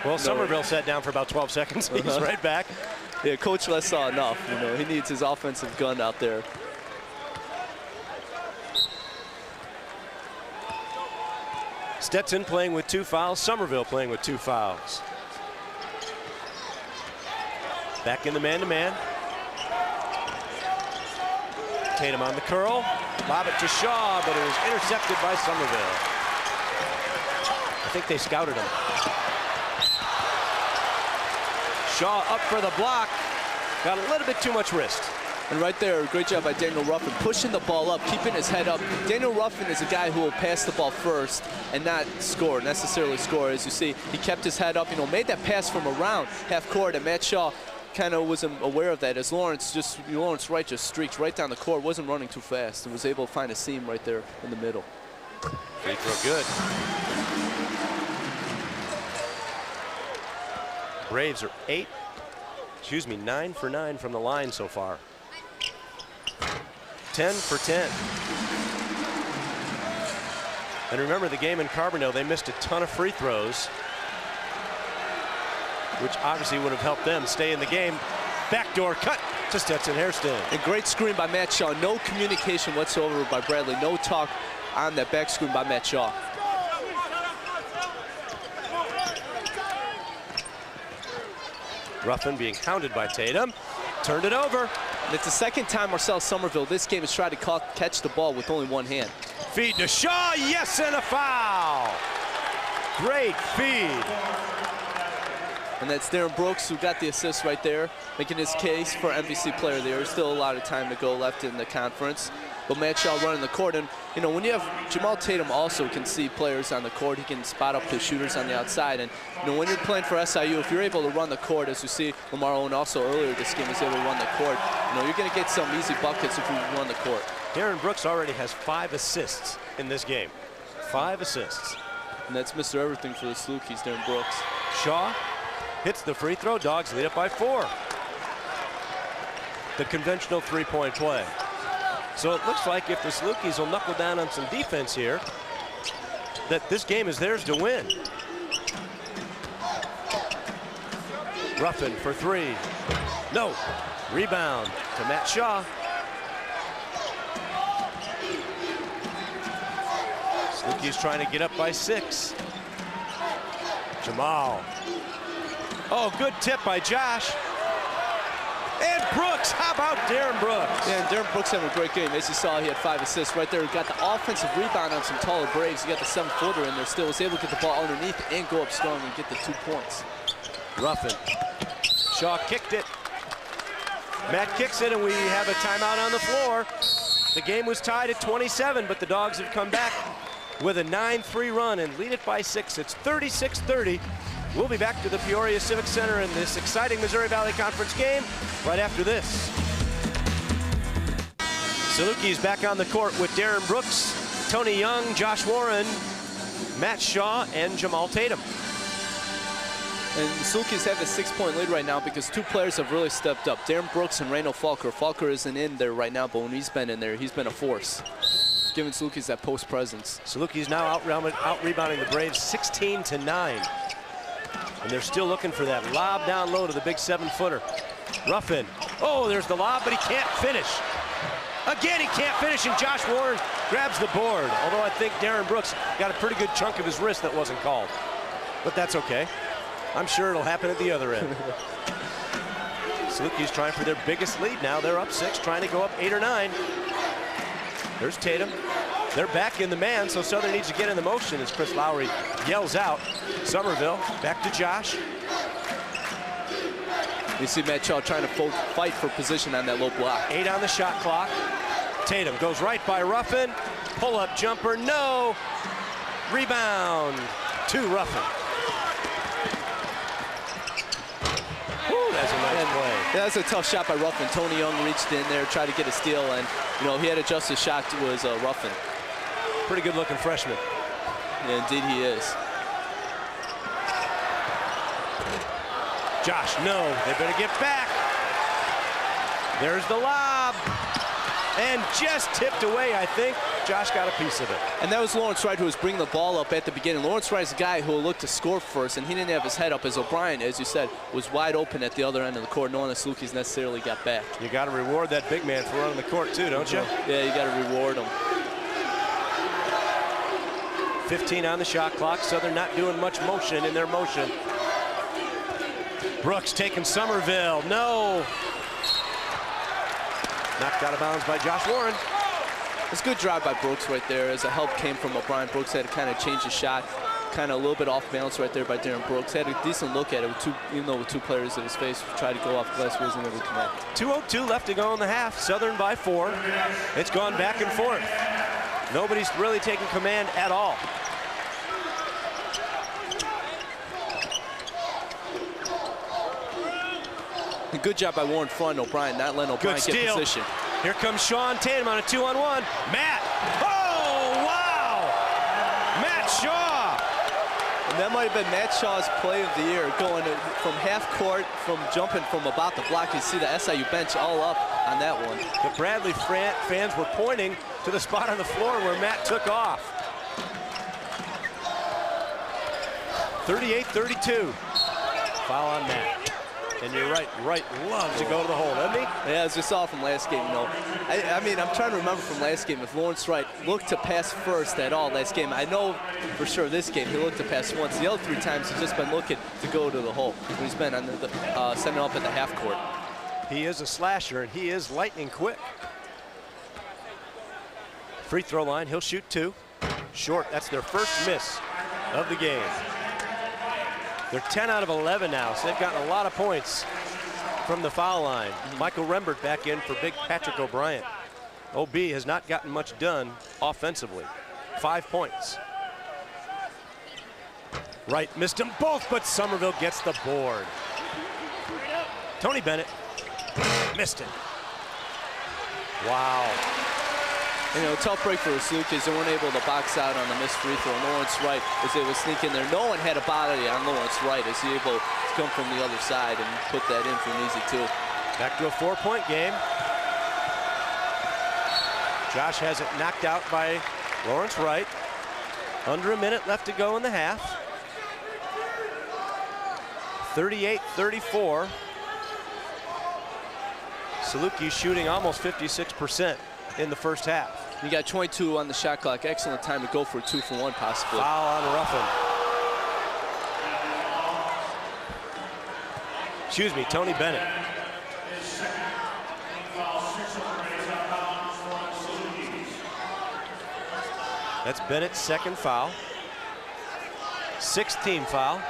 well, Somerville sat down for about 12 seconds. He's right back.
Yeah, Coach Les saw enough. You know, he needs his offensive gun out there.
Stetson playing with 2 fouls. Somerville playing with 2 fouls. Back in the man-to-man. Tatum on the curl. Lob it to Shaw, but it was intercepted by Somerville. I think they scouted him. Shaw up for the block. Got a little bit too much wrist.
And right there, great job by Daniel Ruffin, pushing the ball up, keeping his head up. Daniel Ruffin is a guy who will pass the ball first and not necessarily score. As you see, he kept his head up, made that pass from around half court, and Matt Shaw kind of wasn't aware of that, as Lawrence Wright just streaked right down the court, wasn't running too fast, and was able to find a seam right there in the middle.
Free throw good. Braves are 9 for 9 from the line so far. 10 for 10. And remember the game in Carbondale, they missed a ton of free throws, which obviously would have helped them stay in the game. Backdoor cut to Stetson Hairston.
A great screen by Matt Shaw. No communication whatsoever by Bradley. No talk on that back screen by Matt Shaw.
Ruffin being hounded by Tatum. Turned it over.
And it's the second time Marcel Somerville this game has tried to catch the ball with only one hand.
Feed to Shaw, yes, and a foul. Great feed.
And that's Darren Brooks who got the assist right there, making his case for MVC player of the year. Still a lot of time to go left in the conference. But Matt Shaw running the court, and when you have Jamaal Tatum also can see players on the court, he can spot up the shooters on the outside. And when you're playing for SIU, if you're able to run the court, as you see LaMar Owen also earlier this game was able to run the court, you're going to get some easy buckets if you run the court.
Darren Brooks already has 5 assists in this game. 5 assists.
And that's Mr. Everything for the Salukis, Darren Brooks.
Shaw hits the free throw. Dogs lead up by 4. The conventional 3-point play. So it looks like if the Salukis will knuckle down on some defense here, that this game is theirs to win. Ruffin for 3. No. Rebound to Matt Shaw. Salukis trying to get up by 6. Jamaal. Oh, good tip by Josh. And Brooks, how about Darren Brooks?
Yeah, and Darren Brooks having a great game. As you saw, he had 5 assists right there. He got the offensive rebound on some taller Braves. He got the 7-footer in there still. Was able to get the ball underneath and go up strong and get the 2 points.
Ruffin. Shaw kicked it. Matt kicks it, and we have a timeout on the floor. The game was tied at 27, but the Dogs have come back with a 9-3 run and lead it by 6. It's 36-30. We'll be back to the Peoria Civic Center in this exciting Missouri Valley Conference game right after this. Salukis back on the court with Darren Brooks, Tony Young, Josh Warren, Matt Shaw, and Jamaal Tatum.
And the Salukis have a 6-point lead right now because 2 players have really stepped up. Darren Brooks and Randall Falker. Falker isn't in there right now, but when he's been in there, he's been a force, giving Salukis that post presence.
Salukis now out-rebounding the Braves 16-9. And they're still looking for that lob down low to the big 7-footer. Ruffin. Oh, there's the lob, but he can't finish. Again, he can't finish, and Josh Warren grabs the board. Although I think Darren Brooks got a pretty good chunk of his wrist that wasn't called. But that's okay. I'm sure it'll happen at the other end. Salukis trying for their biggest lead now. They're up 6, trying to go up 8 or 9. There's Tatum. They're back in the man, so Southern needs to get in the motion as Chris Lowery yells out. Somerville back to Josh.
You see Matt Shaw trying to fight for position on that low block.
8 on the shot clock. Tatum goes right by Ruffin. Pull-up jumper, no. Rebound to Ruffin. Woo, that's a nice play.
Yeah, that's a tough shot by Ruffin. Tony Young reached in there, tried to get a steal, and he had adjusted shot was Ruffin.
Pretty good looking freshman.
Yeah, indeed he is.
Josh, no, they better get back. There's the lob. And just tipped away, I think. Josh got a piece of it.
And that was Lawrence Wright who was bringing the ball up at the beginning. Lawrence Wright is a guy who will look to score first, and he didn't have his head up as O'Brien, as you said, was wide open at the other end of the court, knowing that Salukis necessarily got back.
You got to reward that big man for running the court too, don't you?
Yeah, you got to reward him.
15 on the shot clock. Southern not doing much motion in their motion. Brooks taking Somerville. No. Knocked out of bounds by Josh Warren.
It's a good drive by Brooks right there as a help came from O'Brien. Brooks had to kind of change the shot. Kind of a little bit off balance right there by Darren Brooks. Had a decent look at it, with even though with two players in his face, tried to go off glass, wasn't able to connect.
2:02 left to go in the half. Southern by 4. It's gone back and forth. Nobody's really taking command at all.
A good job by Warren front, O'Brien, not letting O'Brien get position.
Here comes Shaw and Tatum on a 2-on-1. Matt! Oh, wow! Matt Shaw!
And that might have been Matt Shaw's play of the year, going from half court, from jumping from about the block. You see the SIU bench all up on that one.
The Bradley fans were pointing to the spot on the floor where Matt took off. 38-32. Foul on Matt. And you're right, loves to go to the hole, doesn't he?
Yeah, as we saw from last game, you know. I mean, I'm trying to remember from last game if Lawrence Wright looked to pass first at all last game. I know for sure this game he looked to pass once. The other 3 times he's just been looking to go to the hole. He's been on the setting up at the half court.
He is a slasher, and he is lightning quick. Free throw line, he'll shoot 2. Short, that's their first miss of the game. They're 10 out of 11 now, so they've gotten a lot of points from the foul line. Michael Rembert back in for big Patrick O'Brien. OB has not gotten much done offensively. 5 points. Wright missed them both, but Somerville gets the board. Tony Bennett missed it. Wow.
You know, tough break for the Salukis. They weren't able to box out on the missed free throw. Lawrence Wright was able to sneak in there. No one had a body on Lawrence Wright as he able to come from the other side and put that in for an easy 2.
Back to a 4-point game. Josh has it knocked out by Lawrence Wright. Under a minute left to go in the half. 38-34. Saluki shooting almost 56% in the first half.
You got 22 on the shot clock. Excellent time to go for a 2-for-1 possibly.
Foul on Ruffin. Excuse me, Tony Bennett. That's Bennett's second foul. 6th team foul.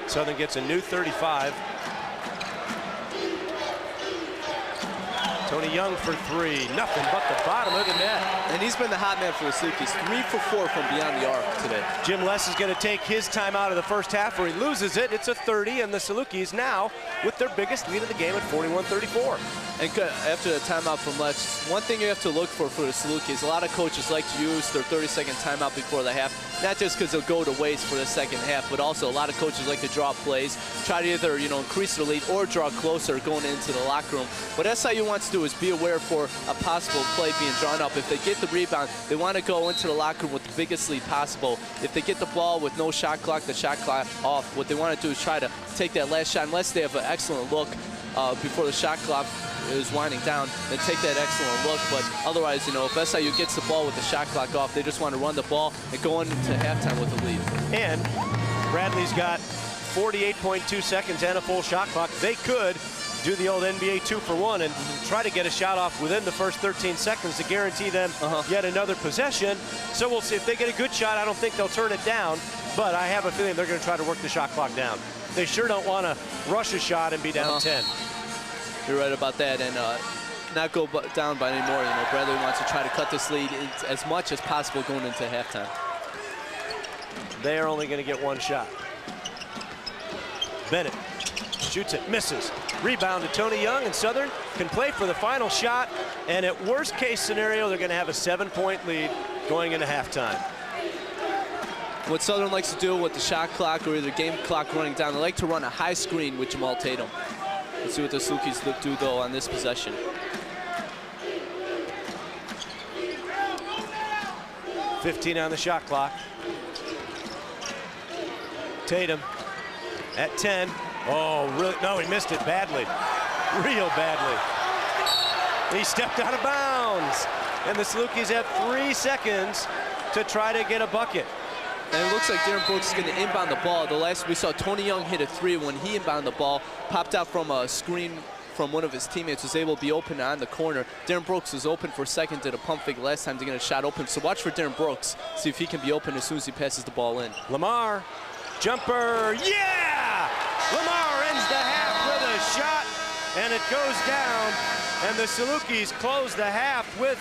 Southern gets a new 35. Tony Young for 3, nothing but the bottom of the net.
And he's been the hot man for the Salukis. 3 for 4 from beyond the arc today.
Jim Less is going to take his time out of the first half where he loses it. It's a 30, and the Salukis now with their biggest lead of the game at 41-34.
And after the timeout from Less, one thing you have to look for the Salukis, a lot of coaches like to use their 30-second timeout before the half, not just because they'll go to waste for the second half, but also a lot of coaches like to draw plays, try to either, you know, increase their lead or draw closer going into the locker room. What SIU wants to do is be aware for a possible play being drawn up. If they get the rebound, they want to go into the locker room with the biggest lead possible. If they get the ball with no shot clock, the shot clock off, what they want to do is try to take that last shot, unless they have an excellent look before the shot clock is winding down, then take that excellent look. But otherwise, you know, if SIU gets the ball with the shot clock off, they just want to run the ball and go into halftime with the lead.
And Bradley's got 48.2 seconds and a full shot clock. They could do the old NBA 2-for-1 and try to get a shot off within the first 13 seconds to guarantee them yet another possession. So we'll see if they get a good shot. I don't think they'll turn it down, but I have a feeling they're going to try to work the shot clock down. They sure don't want to rush a shot and be down 10.
You're right about that, and not go down by any more. You know, Bradley wants to try to cut this lead as much as possible going into halftime.
They are only going to get one shot. Bennett shoots it, misses. Rebound to Tony Young, and Southern can play for the final shot. And at worst case scenario, they're going to have a 7-point lead going into halftime.
What Southern likes to do with the shot clock or either game clock running down, they like to run a high screen with Jamaal Tatum. Let's see what the Salukis do, though, on this possession.
.15 on the shot clock. Tatum at 10. Oh, really? No, he missed it badly. Real badly. He stepped out of bounds. And the Salukis have 3 seconds to try to get a bucket.
And it looks like Darren Brooks is going to inbound the ball. The last we saw, Tony Young hit a 3 when he inbounded the ball, popped out from a screen from one of his teammates, was able to be open on the corner. Darren Brooks was open for a second, did a pump fake last time to get a shot open. So watch for Darren Brooks, see if he can be open as soon as he passes the ball in.
LaMar, jumper, yeah! LaMar ends the half with a shot, and it goes down. And the Salukis close the half with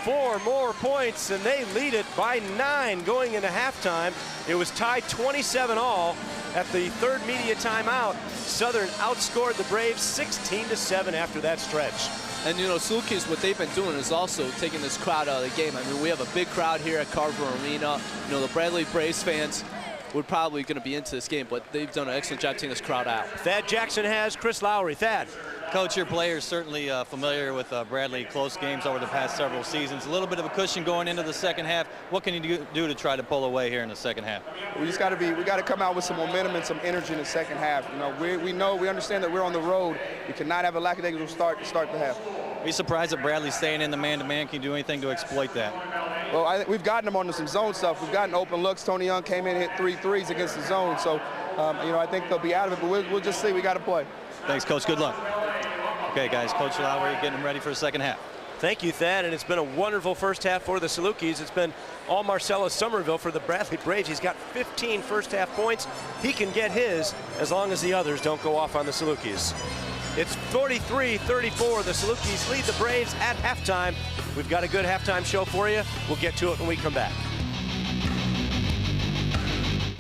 4 more points, and they lead it by 9 going into halftime. It was tied 27-all at the third media timeout. Southern outscored the Braves 16-7 after that stretch.
And you know, Salukis, what they've been doing is also taking this crowd out of the game. I mean, we have a big crowd here at Carver Arena. You know, the Bradley Braves fans we're probably going to be into this game, but they've done an excellent job taking this crowd out.
Thad Jackson has Chris Lowery. Thad.
Coach, your players certainly familiar with Bradley, close games over the past several seasons. A little bit of a cushion going into the second half. What can you do to try to pull away here in the second half?
We got to come out with some momentum and some energy in the second half. You know, we understand that we're on the road. We cannot have a lackadaisical start the half.
Are you surprised that Bradley's staying in the man-to-man? Can you do anything to exploit that?
Well, we've gotten them on some zone stuff. We've gotten open looks. Tony Young came in and hit 3 threes against the zone. So, you know, I think they'll be out of it, but we'll just see. We got to play.
Thanks, Coach. Good luck. Okay, guys, Coach Lowery getting them ready for the second half.
Thank you, Thad, and it's been a wonderful first half for the Salukis. It's been all Marcellus Somerville for the Bradley Braves. He's got 15 first half points. He can get his as long as the others don't go off on the Salukis. It's 43-34. The Salukis lead the Braves at halftime. We've got a good halftime show for you. We'll get to it when we come back.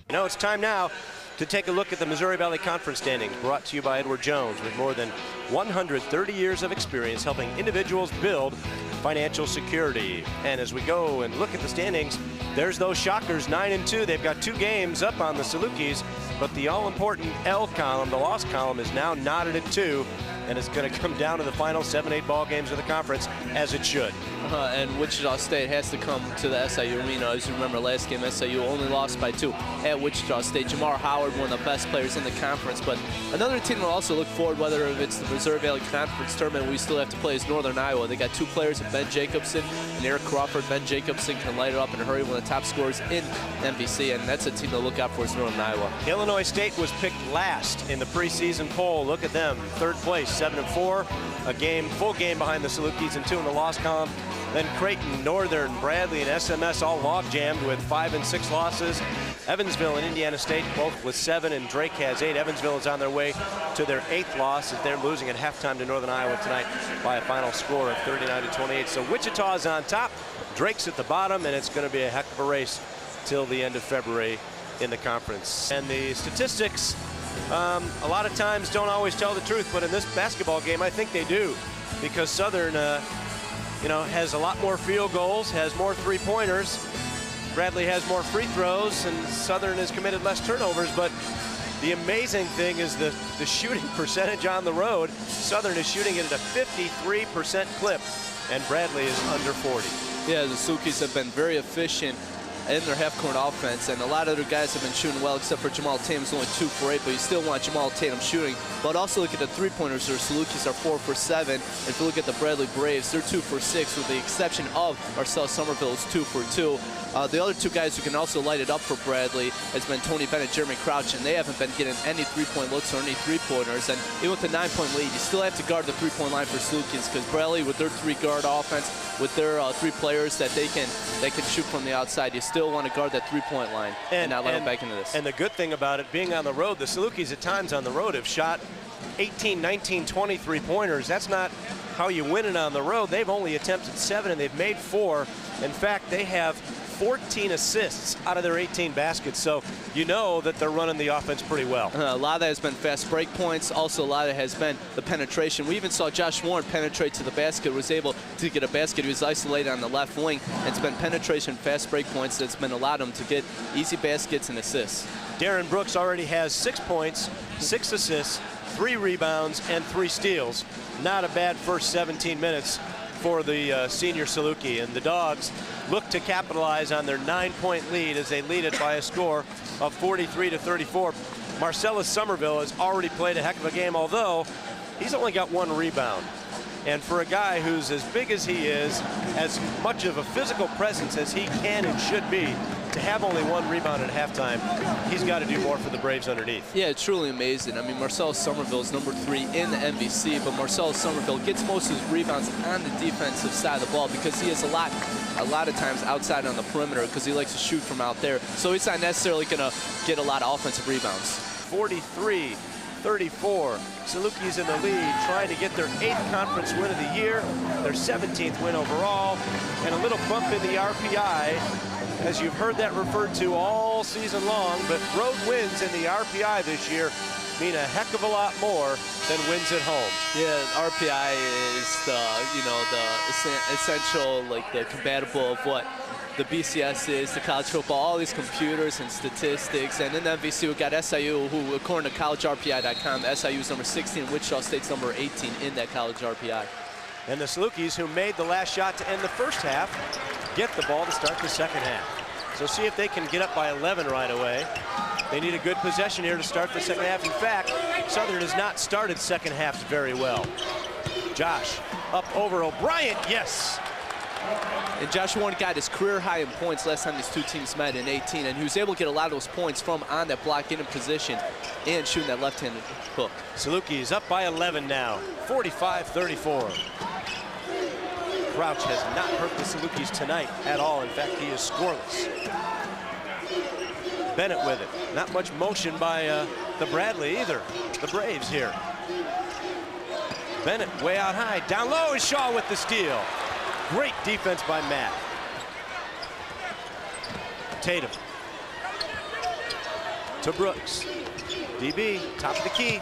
You know, it's time now to take a look at the Missouri Valley Conference standings, brought to you by Edward Jones, with more than 130 years of experience helping individuals build financial security. And as we go and look at the standings, there's those Shockers, 9-2. They've got 2 games up on the Salukis, but the all-important L column, the loss column, is now knotted at 2, and it's going to come down to the final 7-8 ball games of the conference, as it should.
And Wichita State has to come to the SIU Arena. As you remember, last game SIU only lost by 2 at Wichita State. Jamar Howard, one of the best players in the conference, but another team will also look forward, whether it's the Missouri Valley Conference Tournament we still have to play, is Northern Iowa. They got 2 players, Ben Jacobson and Eric Crawford. Ben Jacobson can light it up in a hurry, one of the top scorers in MVC, and that's a team to look out for, is Northern Iowa.
Illinois State was picked last in the preseason poll. Look at them, 3rd place, 7-4, full game behind the Salukis and 2 in the loss column. Then Creighton, Northern, Bradley, and SMS all log-jammed with 5 and 6 losses. Evansville and Indiana State both with 7, and Drake has 8. Evansville is on their way to their 8th loss as they're losing at halftime to Northern Iowa tonight by a final score of 39-28. So Wichita's on top, Drake's at the bottom, and it's going to be a heck of a race till the end of February in the conference. And the statistics, a lot of times don't always tell the truth, but in this basketball game, I think they do, because Southern, you know, has a lot more field goals, has more 3-pointers. Bradley has more free throws, and Southern has committed less turnovers, but the amazing thing is the shooting percentage on the road. Southern is shooting it at a 53% clip, and Bradley is under 40.
Yeah, the Salukis have been very efficient in their half-court offense, and a lot of other guys have been shooting well, except for Jamaal Tatum, who's only 2 for 8, but you still want Jamaal Tatum shooting. But also look at the 3-pointers. Their Salukis are 4 for 7. And if you look at the Bradley Braves, they're 2 for 6, with the exception of Marcellus Somerville, who's 2 for 2. The other 2 guys who can also light it up for Bradley has been Tony Bennett, Jeremy Crouch, and they haven't been getting any 3-point looks or any 3-pointers. And even with the 9-point lead, you still have to guard the 3-point line for Salukis, because Bradley, with their 3-guard offense, with their 3 players that they can shoot from the outside, you still want to guard that 3-point line and not let them back into this.
And the good thing about it, being on the road, the Salukis at times on the road have shot 18, 19, 20 3-pointers. That's not how you win it on the road. They've only attempted 7, and they've made 4. In fact, they have 14 assists out of their 18 baskets, so you know that they're running the offense pretty well.
A lot of that has been fast break points. Also, a lot of it has been the penetration. We even saw Josh Warren penetrate to the basket, was able to get a basket. He was isolated on the left wing. It's been penetration, fast break points that's been allowed him to get easy baskets and assists.
Darren Brooks already has 6 points, 6 assists, 3 rebounds, and 3 steals. Not a bad first 17 minutes for the senior Saluki, and the Dogs look to capitalize on their 9-point lead as they lead it by a score of 43-34. Marcellus Somerville has already played a heck of a game, although he's only got 1 rebound. And for a guy who's as big as he is, as much of a physical presence as he can and should be, to have only 1 rebound at halftime, he's got to do more for the Braves underneath.
Yeah, truly amazing. I mean, Marcellus Somerville is number 3 in the MVC, but Marcellus Somerville gets most of his rebounds on the defensive side of the ball because he is a lot of times outside on the perimeter because he likes to shoot from out there. So he's not necessarily going to get a lot of offensive rebounds.
43-34. Salukis in the lead, trying to get their 8th conference win of the year, their 17th win overall, and a little bump in the RPI, as you've heard that referred to all season long. But road wins in the RPI this year mean a heck of a lot more than wins at home.
Yeah, RPI is the, you know, the essential, like the compatible of what the BCS is, the college football, all these computers and statistics. And in the MVC, we've got SIU, who, according to collegerpi.com, SIU is number 16, Wichita State's number 18 in that college RPI.
And the Salukis, who made the last shot to end the first half, get the ball to start the second half. So see if they can get up by 11 right away. They need a good possession here to start the second half. In fact, Southern has not started second halves very well. Josh up over O'Brien, yes.
And Josh Warren got his career high in points last time these two teams met in 18, and he was able to get a lot of those points from on that block in position and shooting that left-handed hook.
Salukis up by 11 now, 45-34. Crouch has not hurt the Salukis tonight at all. In fact, he is scoreless. Bennett with it. Not much motion by the Bradley either. The Braves here. Bennett way out high. Down low is Shaw with the steal. Great defense by Matt. Tatum to Brooks. DB, top of the key.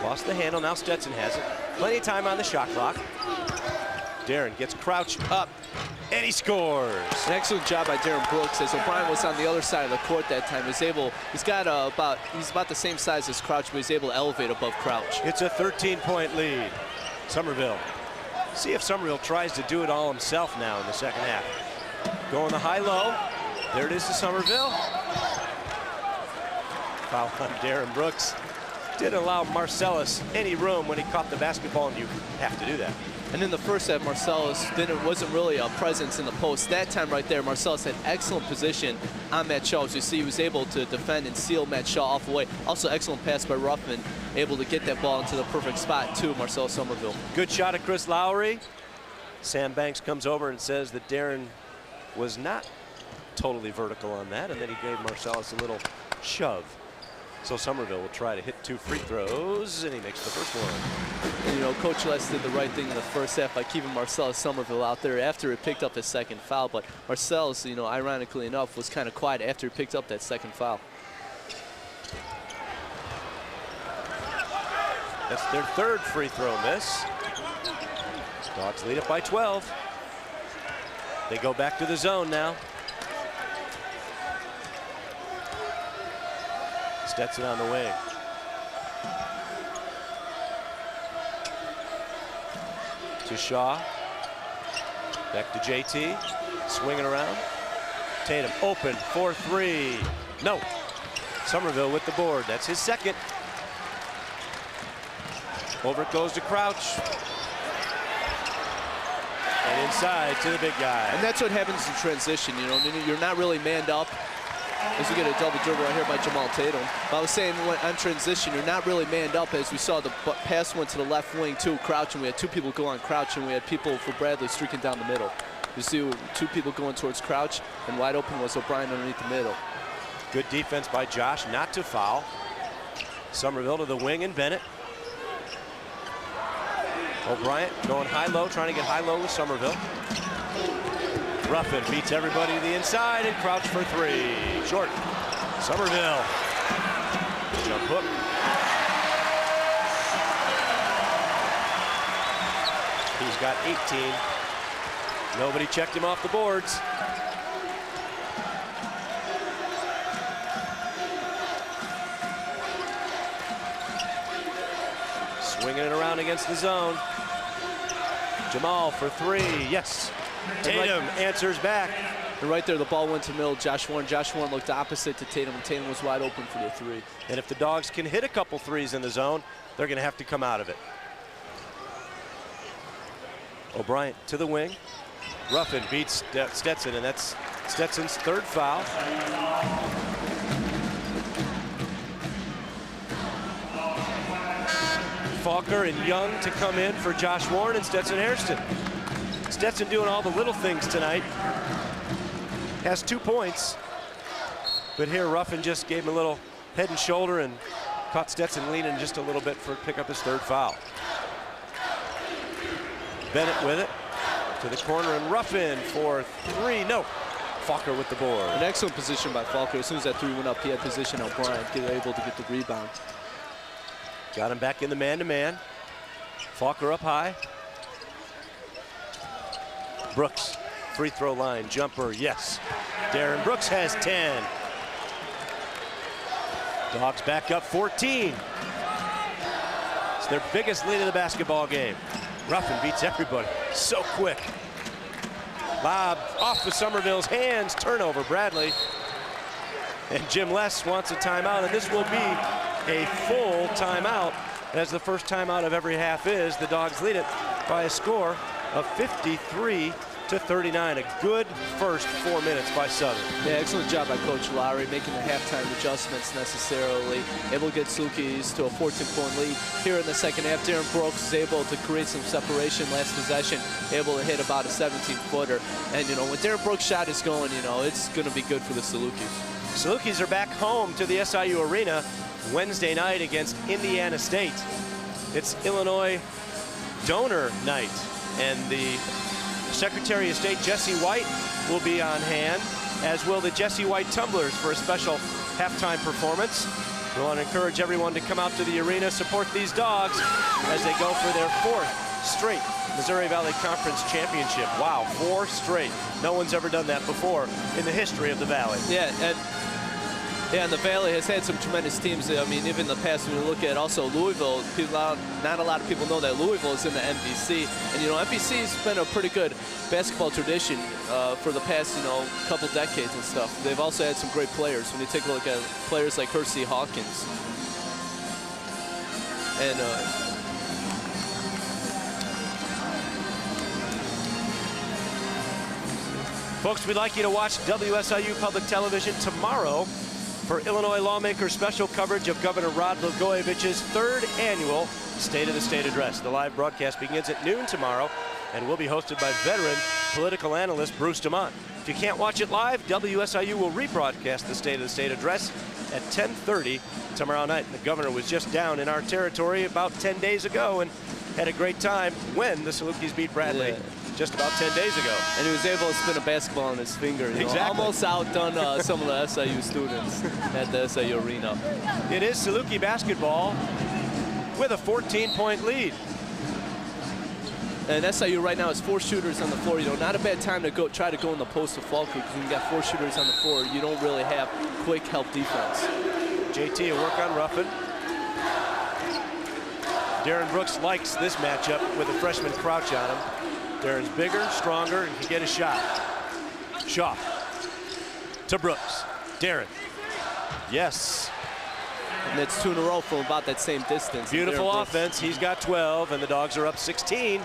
Lost the handle, now Stetson has it. Plenty of time on the shot clock. Darren gets Crouch up, and he scores.
An excellent job by Darren Brooks, as O'Brien was on the other side of the court that time. He's about the same size as Crouch, but he's able to elevate above Crouch.
It's a 13-point lead. Somerville. See if Somerville tries to do it all himself now in the second half. Going the high-low. There it is to Somerville. Foul on Darren Brooks. Didn't allow Marcellus any room when he caught the basketball, and you have to do that.
And in the first half, Marcellus wasn't really a presence in the post. That time right there, Marcellus had excellent position on Matt Shaw. As you see, he was able to defend and seal Matt Shaw off the way. Also, excellent pass by Ruffman, able to get that ball into the perfect spot to Marcellus Somerville.
Good shot at Chris Lowery. Sam Banks comes over and says that Darren was not totally vertical on that, and then he gave Marcellus a little shove. So Somerville will try to hit 2 free throws, and he makes the first one.
And, you know, Coach Les did the right thing in the first half by keeping Marcellus Somerville out there after he picked up his second foul. But Marcellus, you know, ironically enough, was kind of quiet after he picked up that second foul.
That's their 3rd free throw miss. Dogs lead it by 12. They go back to the zone now. Stetson on the wing. To Shaw. Back to JT. Swinging around. Tatum open for 3. No. Somerville with the board. That's his second. Over it goes to Crouch. And inside to the big guy.
And that's what happens in transition. You know, you're not really manned up. As we get a double dribble right here by Jamaal Tatum. But I was saying on transition, you're not really manned up. As we saw, the pass went to the left wing to Crouch, and we had 2 people go on Crouch, and we had people for Bradley streaking down the middle. You see 2 people going towards Crouch, and wide open was O'Brien underneath the middle.
Good defense by Josh not to foul. Somerville to the wing and Bennett. O'Brien going high-low, trying to get high-low with Somerville. Ruffin beats everybody to the inside and Crouch for 3. Short. Somerville. Jump hook. He's got 18. Nobody checked him off the boards. Swinging it around against the zone. Jamaal for 3. Yes. Tatum answers back.
And right there, the ball went to middle. Josh Warren looked opposite to Tatum, and Tatum was wide open for the three.
And if the Dogs can hit a couple threes in the zone, they're going to have to come out of it. O'Brien to the wing. Ruffin beats Stetson, and that's Stetson's third foul. Falker and Young to come in for Josh Warren and Stetson Hairston. Stetson doing all the little things tonight. Has 2 points. But here Ruffin just gave him a little head and shoulder and caught Stetson leaning just a little bit for pick up his third foul. Bennett with it to the corner, and Ruffin for three. No. Falker with the board.
An excellent position by Falker. As soon as that three went up, he had position on Bryant, able to get the rebound.
Got him back in the man-to-man. Falker up high. Brooks, free throw line, jumper, yes. Darren Brooks has 10. Dogs back up 14. It's their biggest lead of the basketball game. Ruffin beats everybody so quick. Bob off of Somerville's hands, turnover Bradley. And Jim Les wants a timeout, and this will be a full timeout, as the first timeout of every half is. The Dogs lead it by a score of 53-39. A good first 4 minutes by Southern.
Yeah, excellent job by Coach Lowery, making the halftime adjustments necessarily. Able to get Salukis to a 14-point lead. Here in the second half, Darren Brooks is able to create some separation last possession, able to hit about a 17-footer. And, you know, when Darren Brooks' shot is going, you know, it's going to be good for the Salukis.
Salukis are back home to the SIU Arena Wednesday night against Indiana State. It's Illinois donor night, and the Secretary of State Jesse White will be on hand, as will the Jesse White Tumblers for a special halftime performance. We want to encourage everyone to come out to the arena, support these Dogs as they go for their 4th straight Missouri Valley Conference Championship. Wow, 4 straight. No one's ever done that before in the history of the Valley.
Yeah, and the Valley has had some tremendous teams. I mean, even in the past, when you look at also Louisville, not a lot of people know that Louisville is in the MVC. And, you know, MVC's been a pretty good basketball tradition for the past, you know, couple decades and stuff. They've also had some great players. When you take a look at players like Hersey Hawkins. And
folks, we'd like you to watch WSIU Public Television tomorrow for Illinois lawmakers' special coverage of Governor Rod Blagojevich's 3rd annual State of the State address. The live broadcast begins at noon tomorrow and will be hosted by veteran political analyst Bruce DeMont. If you can't watch it live, WSIU will rebroadcast the State of the State address at 10:30 tomorrow night. The governor was just down in our territory about 10 days ago and had a great time when the Salukis beat Bradley. Yeah. Just about 10 days ago.
And he was able to spin a basketball on his finger. You know, almost outdone some of the SIU students at the SIU arena.
It is Saluki basketball with a 14-point lead.
And SIU right now has 4 shooters on the floor. You know, not a bad time to try to go in the post with Falker, because when you got 4 shooters on the floor, you don't really have quick help defense.
JT will work on Ruffin. Darren Brooks likes this matchup with a freshman crouch on him. Darren's bigger, stronger, and can get a shot. Shaw to Brooks. Darren. Yes.
And it's 2 in a row from about that same distance.
Beautiful offense. He's got 12, and the Dogs are up 16.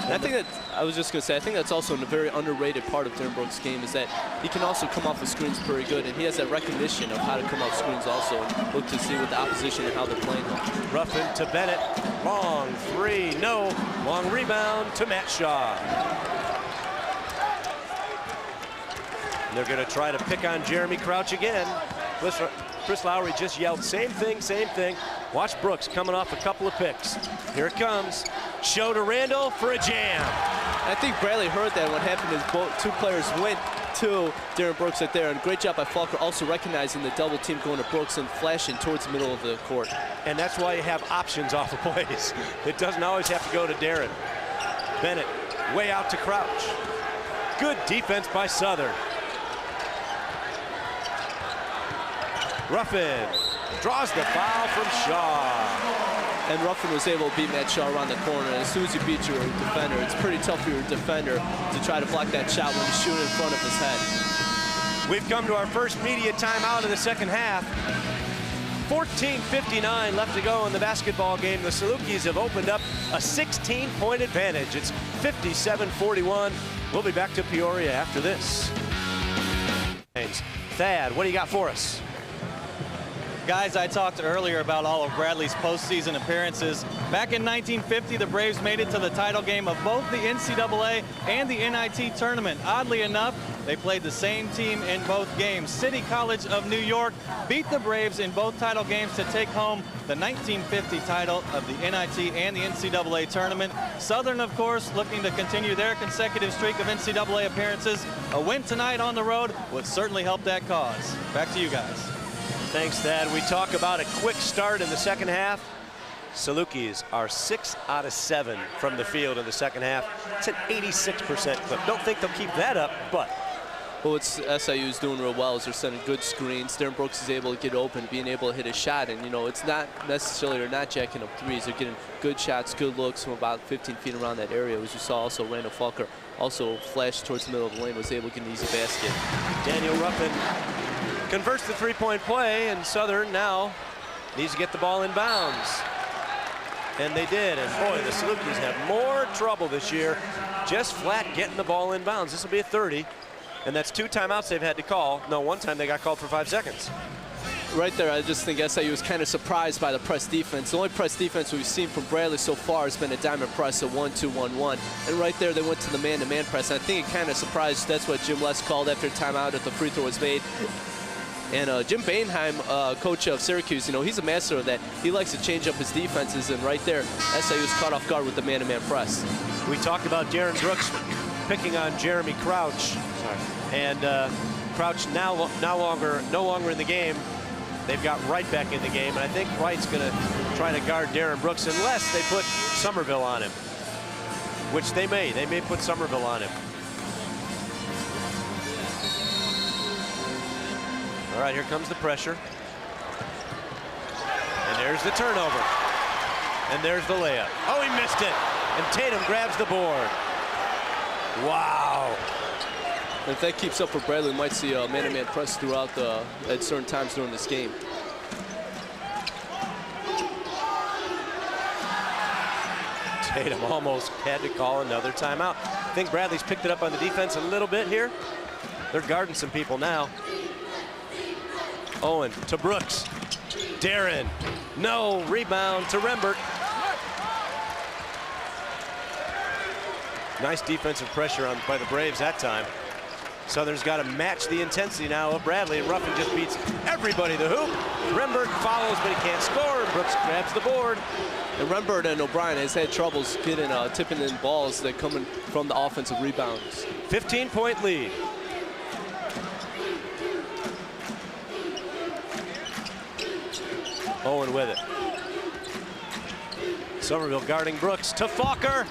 And I think that, I was just going to say, I think that's also a very underrated part of Darren Brooks' game, is that he can also come off the screens pretty good, and he has that recognition of how to come off screens also, and look to see with the opposition and how they're playing them.
Ruffin to Bennett. Long 3, no. Long rebound to Matt Shaw. And they're going to try to pick on Jeremy Crouch again. Chris Lowery just yelled, same thing, same thing. Watch Brooks coming off a couple of picks. Here it comes. Show to Randall for a jam.
I think Bradley heard that. What happened is both 2 players went to Darren Brooks right there, and great job by Falker also recognizing the double team going to Brooks and flashing towards the middle of the court.
And that's why you have options off the plays. It doesn't always have to go to Darren. Bennett way out to Crouch. Good defense by Southern. Ruffin draws the foul from Shaw.
And Ruffin was able to beat Matt Shaw around the corner. And as soon as you beat your defender, it's pretty tough for your defender to try to block that shot when he's shooting in front of his head.
We've come to our first media timeout of the second half. 14:59 left to go in the basketball game. The Salukis have opened up a 16-point advantage. It's 57-41. We'll be back to Peoria after this. Thad, what do you got for us?
Guys, I talked earlier about all of Bradley's postseason appearances. Back in 1950, the Braves made it to the title game of both the NCAA and the NIT tournament. Oddly enough, they played the same team in both games. City College of New York beat the Braves in both title games to take home the 1950 title of the NIT and the NCAA tournament. Southern, of course, looking to continue their consecutive streak of NCAA appearances. A win tonight on the road would certainly help that cause. Back to you guys.
Thanks, Thad. We talk about a quick start in the second half. Salukis are 6 out of 7 from the field in the second half. It's an 86% clip. Don't think they'll keep that up, but.
Well, what SIU is doing real well is they're setting good screens. Darren Brooks is able to get open, being able to hit a shot. And, you know, it's not necessarily, they're not jacking up threes. They're getting good shots, good looks from about 15 feet around that area. As you saw also, Randall Falker also flashed towards the middle of the lane, was able to get an easy basket.
Daniel Ruffin converts the three-point play, and Southern now needs to get the ball in bounds. And they did, and boy, the Salukis have more trouble this year just flat getting the ball in bounds. This will be a 30, and that's 2 timeouts they've had to call. No, one time they got called for 5 seconds.
Right there, I just think SIU was kind of surprised by the press defense. The only press defense we've seen from Bradley so far has been a diamond press of 1-2-1-1. And right there, they went to the man-to-man press. And I think it kind of surprised. That's what Jim Les called after timeout if the free throw was made. And Jim Boeheim, coach of Syracuse, you know, he's a master of that. He likes to change up his defenses, and right there, SIU was caught off guard with the man-to-man press.
We talked about Darren Brooks picking on Jeremy Crouch, and Crouch no longer in the game. They've got Wright back in the game, and I think Wright's going to try to guard Darren Brooks unless they put Somerville on him, which they may. They may put Somerville on him. All right, here comes the pressure. And there's the turnover. And there's the layup. Oh, he missed it. And Tatum grabs the board. Wow.
And if that keeps up for Bradley, we might see a man-to-man press throughout at certain times during this game.
Tatum almost had to call another timeout. I think Bradley's picked it up on the defense a little bit here. They're guarding some people now. Owen to Brooks. Darren. No. Rebound to Rembert. Nice defensive pressure by the Braves that time. Southern's got to match the intensity now of Bradley, and Ruffin just beats everybody to the hoop. Rembert follows, but he can't score, and Brooks grabs the board.
And Rembert and O'Brien has had troubles getting tipping in balls that coming from the offensive rebounds.
15-point lead. Owen with it. Somerville guarding Brooks to Falker.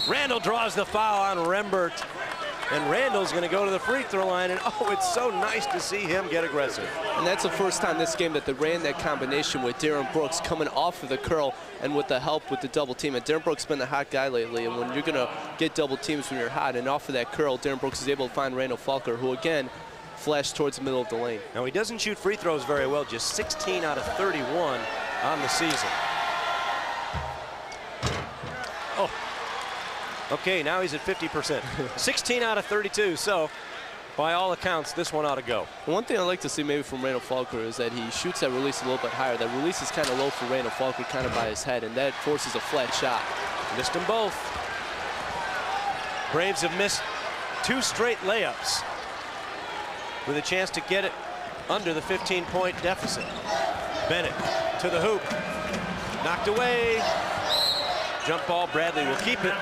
Randall draws the foul on Rembert. And Randall's going to go to the free throw line. And oh, it's so nice to see him get aggressive.
And that's the first time this game that they ran that combination with Darren Brooks coming off of the curl and with the help with the double team. And Darren Brooks has been the hot guy lately. And when you're going to get double teams when you're hot and off of that curl, Darren Brooks is able to find Randall Falker, who again flashed towards the middle of the lane.
Now he doesn't shoot free throws very well, just 16 out of 31 on the season. Oh, okay, now he's at 50%. 16 out of 32, so by all accounts, this one ought to go.
One thing I'd like to see maybe from Randall Falker is that he shoots that release a little bit higher. That release is kind of low for Randall Falker, kind of by his head, and that forces a flat shot.
Missed them both. Braves have missed 2 straight layups with a chance to get it under the 15-point deficit. Bennett to the hoop. Knocked away. Jump ball. Bradley will keep it.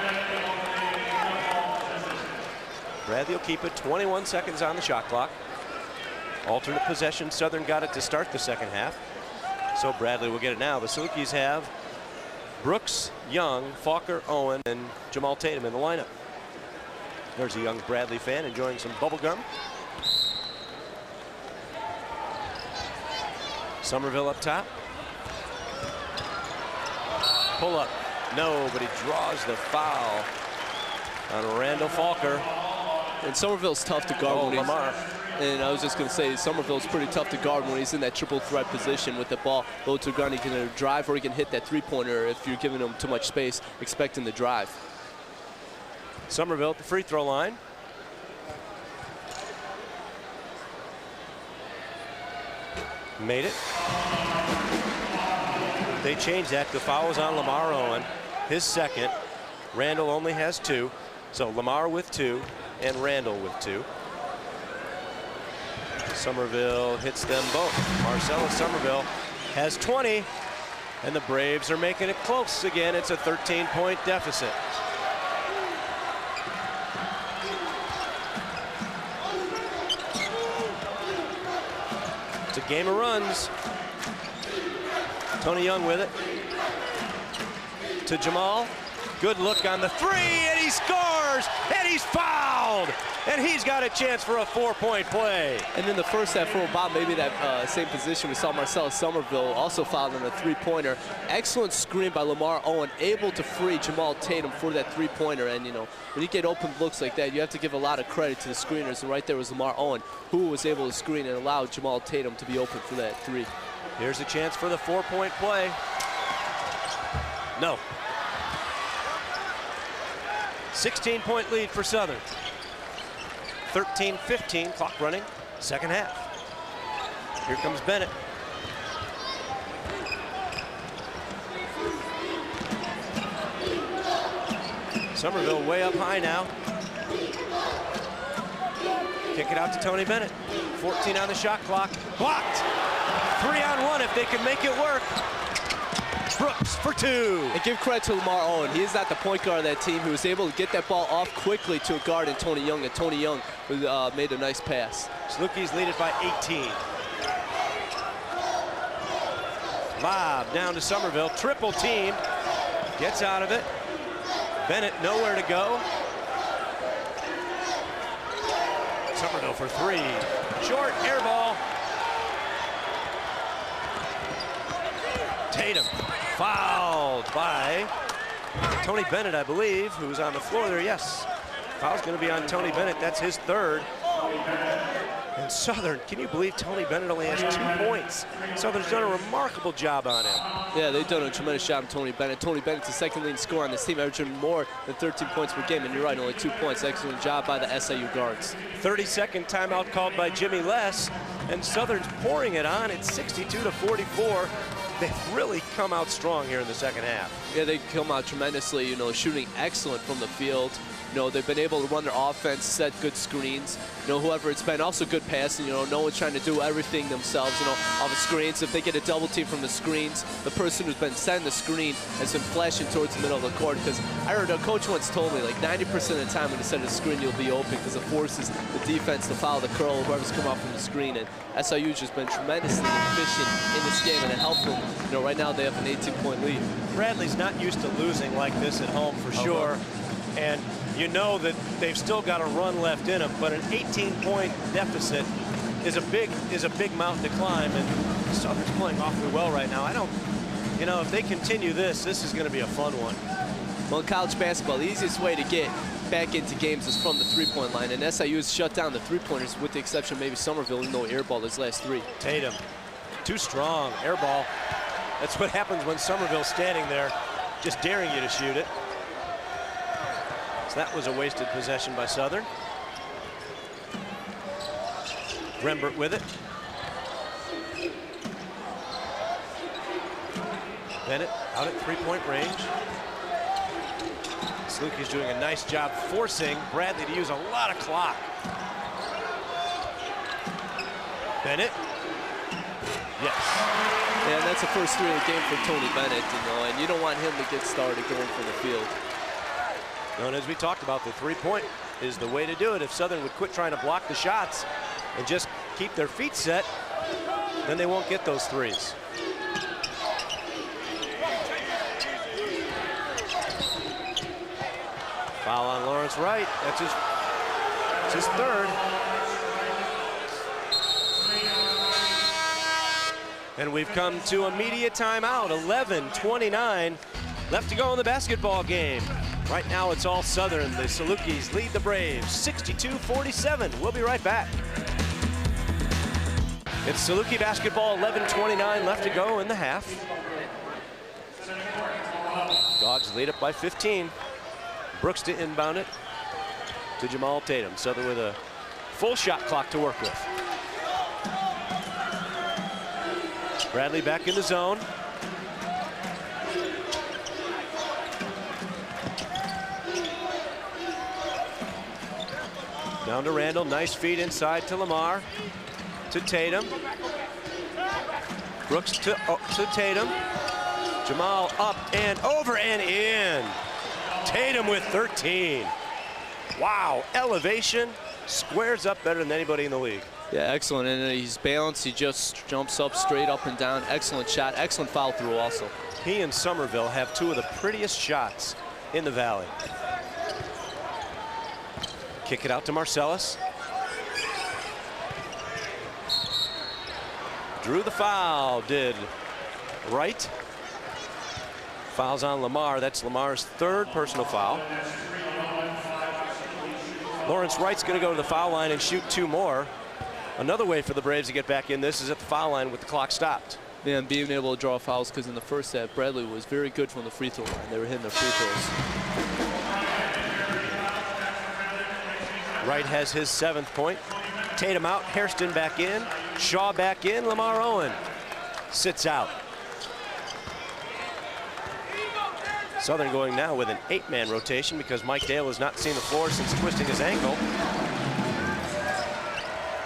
Bradley will keep it. 21 seconds on the shot clock. Alternate possession. Southern got it to start the second half. So Bradley will get it now. The Salukis have Brooks, Young, Falker, Owen, and Jamaal Tatum in the lineup. There's a young Bradley fan enjoying some bubble gum. Somerville up top. pull-up. No, but he draws the foul on Randall Falker.
And Somerville's tough to guard when he's...
LaMar.
And I was just going to say, Somerville's pretty tough to guard when he's in that triple threat position with the ball low to the ground. He can either drive or he can hit that three-pointer if you're giving him too much space, expecting the drive.
Somerville at the free throw line. Made it. They changed that. The foul was on LaMar Owen, his second. Randall only has 2. So LaMar with 2 and Randall with 2. Somerville hits them both. Marcellus Somerville has 20, and the Braves are making it close again. It's a 13-point deficit. It's a game of runs. Tony Young with it. To Jamaal. Good look on the 3, and he scores, and he's fouled, and he's got a chance for a 4-point play.
And then the first half, for about maybe that same position, we saw Marcellus Somerville also fouled on a three-pointer. Excellent screen by LaMar Owen, able to free Jamaal Tatum for that three-pointer. And, you know, when you get open looks like that, you have to give a lot of credit to the screeners. And right there was LaMar Owen, who was able to screen and allow Jamaal Tatum to be open for that 3.
Here's a chance for the 4-point play. No. 16-point lead for Southern. 13-15, clock running, second half. Here comes Bennett. Somerville way up high now. Kick it out to Tony Bennett. 14 on the shot clock. Blocked. 3-on-1 if they can make it work. Brooks for 2.
And give credit to LaMar Owen. He is not the point guard of that team. He was able to get that ball off quickly to a guard in Tony Young, and Tony Young made a nice pass.
Salukis lead it by 18. Lob down to Somerville. Triple team. Gets out of it. Bennett nowhere to go. Somerville for 3. Short air ball. Tatum fouled by Tony Bennett, I believe, who's on the floor there. Yes, foul's going to be on Tony Bennett. That's his 3rd. And Southern, can you believe Tony Bennett only has 2 points? Southern's done a remarkable job on him.
Yeah, they've done a tremendous job on Tony Bennett. Tony Bennett's the second leading scorer on this team, averaging more than 13 points per game. And you're right, only 2 points. Excellent job by the SIU guards.
30-second timeout called by Jimmy Les, and Southern's pouring it on. It's 62-44. They've really come out strong here in the second half.
Yeah, they come out tremendously, you know, shooting excellent from the field. You know, they've been able to run their offense, set good screens. You know, whoever it's been, also good passing. You know, no one's trying to do everything themselves, you know, off the screens. If they get a double team from the screens, the person who's been setting the screen has been flashing towards the middle of the court. Because I heard a coach once told me, like, 90% of the time when you set a screen, you'll be open because it forces the defense to follow the curl of whoever's come out from the screen. And SIU's just been tremendously efficient in this game, and it helped them. You know, right now they have an 18-point lead.
Bradley's not used to losing like this at home for sure. And you know that they've still got a run left in them, but an 18-point deficit is a big mountain to climb, and Southern's playing awfully well right now. You know, if they continue this is going to be a fun one.
Well, in college basketball, the easiest way to get back into games is from the three-point line, and SIU has shut down the three-pointers with the exception of maybe Somerville, even though airballed his last 3.
Tatum, too strong, airball. That's what happens when Somerville's standing there, just daring you to shoot it. So that was a wasted possession by Southern. Rembert with it. Bennett out at three-point range. Saluki's doing a nice job forcing Bradley to use a lot of clock. Bennett. Yes.
Yeah, that's the first 3 of the game for Tony Bennett, you know, and you don't want him to get started going from the field.
And as we talked about, the three-point is the way to do it. If Southern would quit trying to block the shots and just keep their feet set, then they won't get those threes. Foul on Lawrence Wright. That's his 3rd. And we've come to a media timeout. 11:29 left to go in the basketball game. Right now it's all Southern. The Salukis lead the Braves 62-47. We'll be right back. It's Saluki basketball, 11:29 left to go in the half. Dogs lead up by 15. Brooks to inbound it to Jamaal Tatum. Southern with a full shot clock to work with. Bradley back in the zone. Down to Randall, nice feed inside to LaMar, to Tatum. Brooks to Tatum. Jamaal up and over and in. Tatum with 13. Wow, elevation, squares up better than anybody in the league.
Yeah, excellent, and he's balanced. He just jumps up straight up and down. Excellent shot, excellent foul through also.
He and Somerville have two of the prettiest shots in the Valley. Kick it out to Marcellus. Drew the foul, did Wright. Fouls on LaMar. That's LaMar's third personal foul. Lawrence Wright's going to go to the foul line and shoot two more. Another way for the Braves to get back in this is at the foul line with the clock stopped.
Yeah, and being able to draw fouls, because in the first set, Bradley was very good from the free throw line. They were hitting their free throws.
Wright has his 7th point. Tatum out, Hairston back in, Shaw back in, LaMar Owen sits out. Southern going now with an 8-man rotation because Mike Dale has not seen the floor since twisting his ankle.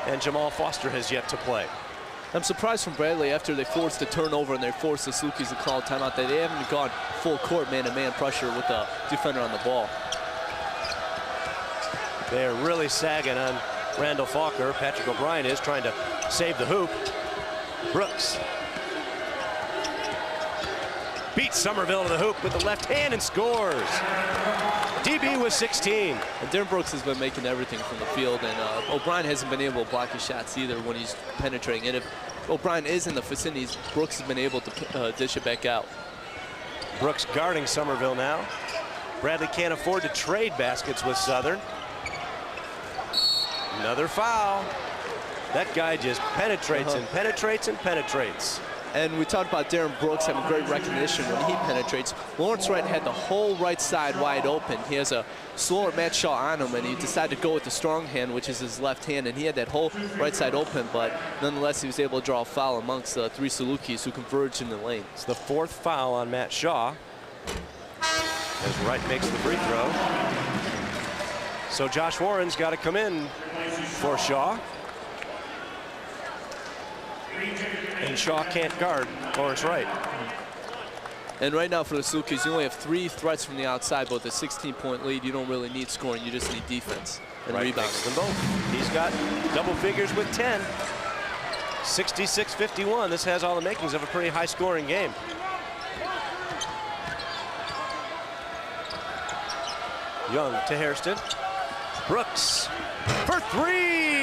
And Jamal Foster has yet to play.
I'm surprised from Bradley after they forced the turnover and they forced the Salukis to call a timeout that they haven't gone full court man-to-man pressure with the defender on the ball.
They're really sagging on Randall Falker. Patrick O'Brien is trying to save the hoop. Brooks beats Somerville to the hoop with the left hand and scores. DB with 16.
And Darren Brooks has been making everything from the field, and O'Brien hasn't been able to block his shots either when he's penetrating. And if O'Brien is in the vicinities, Brooks has been able to dish it back out.
Brooks guarding Somerville now. Bradley can't afford to trade baskets with Southern. Another foul. That guy just penetrates and penetrates and penetrates.
And we talked about Darren Brooks having great recognition when he penetrates. Lawrence Wright had the whole right side wide open. He has a slower Matt Shaw on him, and he decided to go with the strong hand, which is his left hand, and he had that whole right side open, but nonetheless he was able to draw a foul amongst the three Salukis who converged in the lane.
It's the 4th foul on Matt Shaw as Wright makes the free throw. So Josh Warren's got to come in for Shaw. And Shaw can't guard Lawrence Wright.
And right now for the Salukis, you only have 3 threats from the outside, but with a 16-point lead, you don't really need scoring, you just need defense and rebounding.
Them both. He's got double figures with 10. 66-51. This has all the makings of a pretty high-scoring game. Young to Hairston. Brooks for 3,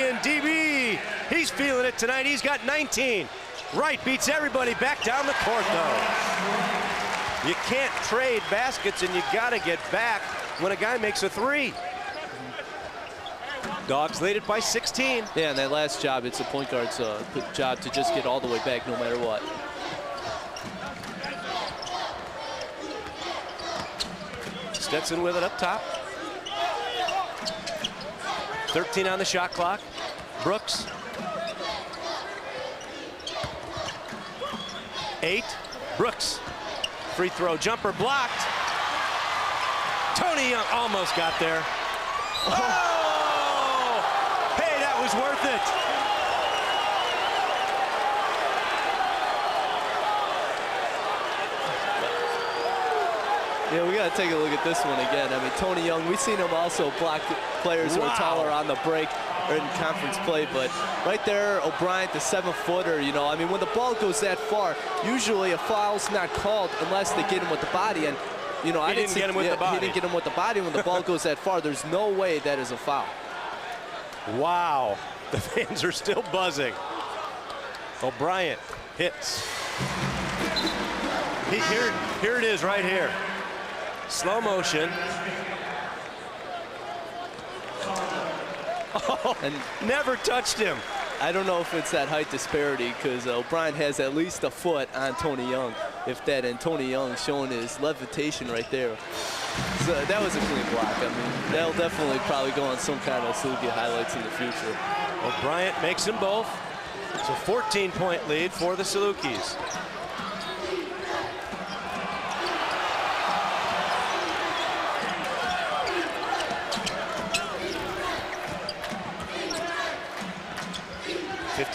and DB, he's feeling it tonight. He's got 19. Wright beats everybody back down the court, though. You can't trade baskets, and you got to get back when a guy makes a 3. Dogs lead it by 16.
Yeah, and that last job, it's a point guard's job to just get all the way back no matter what.
Stetson with it up top. 13 on the shot clock. Brooks. 8. Brooks. Free throw jumper blocked. Tony Young almost got there. Oh! Hey, that was worth it.
Yeah, we got to take a look at this one again. I mean, Tony Young, we've seen him also block players who are taller on the break or in conference play, but right there, O'Brien, the 7-footer, you know, I mean, when the ball goes that far, usually a foul's not called unless they get him with the body, and, you know,
He didn't get him with the body.
He didn't get him with the body. When the ball goes that far, there's no way that is a foul.
Wow, the fans are still buzzing. O'Brien hits. Here it is right here. Slow motion. Oh, and never touched him.
I don't know if it's that height disparity because O'Brien has at least a foot on Tony Young. If that, and Tony Young showing his levitation right there. So that was a clean block. I mean, that'll definitely probably go on some kind of Saluki highlights in the future.
O'Brien makes them both. It's a 14-point lead for the Salukis.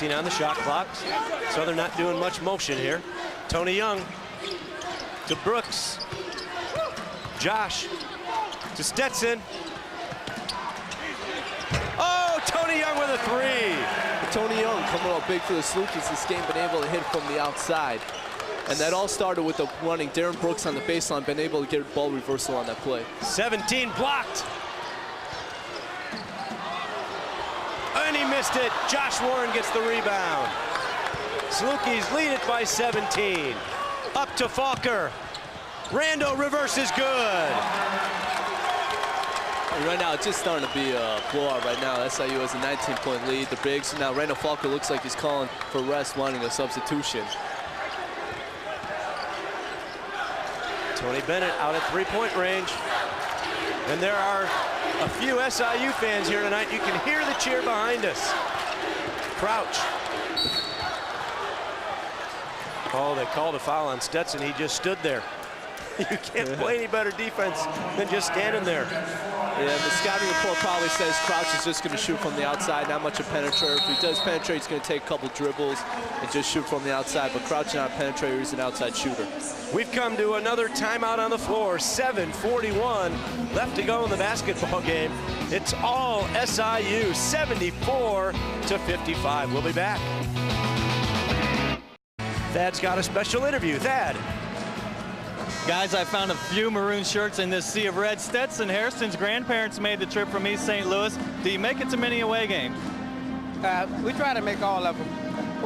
On the shot clock. So they're not doing much motion here. Tony Young to Brooks. Josh to Stetson. Oh, Tony Young with a three.
Tony Young coming up big for the Salukis this game, been able to hit from the outside. And that all started with the running Darren Brooks on the baseline, been able to get a ball reversal on that play.
17 blocked. And he missed it. Josh Warren gets the rebound. Salukis lead it by 17. Up to Falker. Randall reverse is good.
And right now, it's just starting to be a blowout right now. SIU has a 19-point lead. The bigs, now Randall Falker looks like he's calling for rest, wanting a substitution.
Tony Bennett out at three-point range. And there are a few SIU fans here tonight. You can hear the cheer behind us. Crouch. Oh, they called a foul on Stetson. He just stood there. You can't play any better defense than just standing there.
Yeah, the scouting report probably says Crouch is just going to shoot from the outside, not much a penetrator. If he does penetrate, he's going to take a couple dribbles and just shoot from the outside. But Crouch is not a penetrator, he's an outside shooter.
We've come to another timeout on the floor. 7:41 left to go in the basketball game. It's all SIU, 74-55. We'll be back. Thad's got a special interview. Thad.
Guys, I found a few maroon shirts in this sea of red. Stetson, Hairston's grandparents made the trip from East St. Louis. Do you make it to many away games?
We try to make all of them.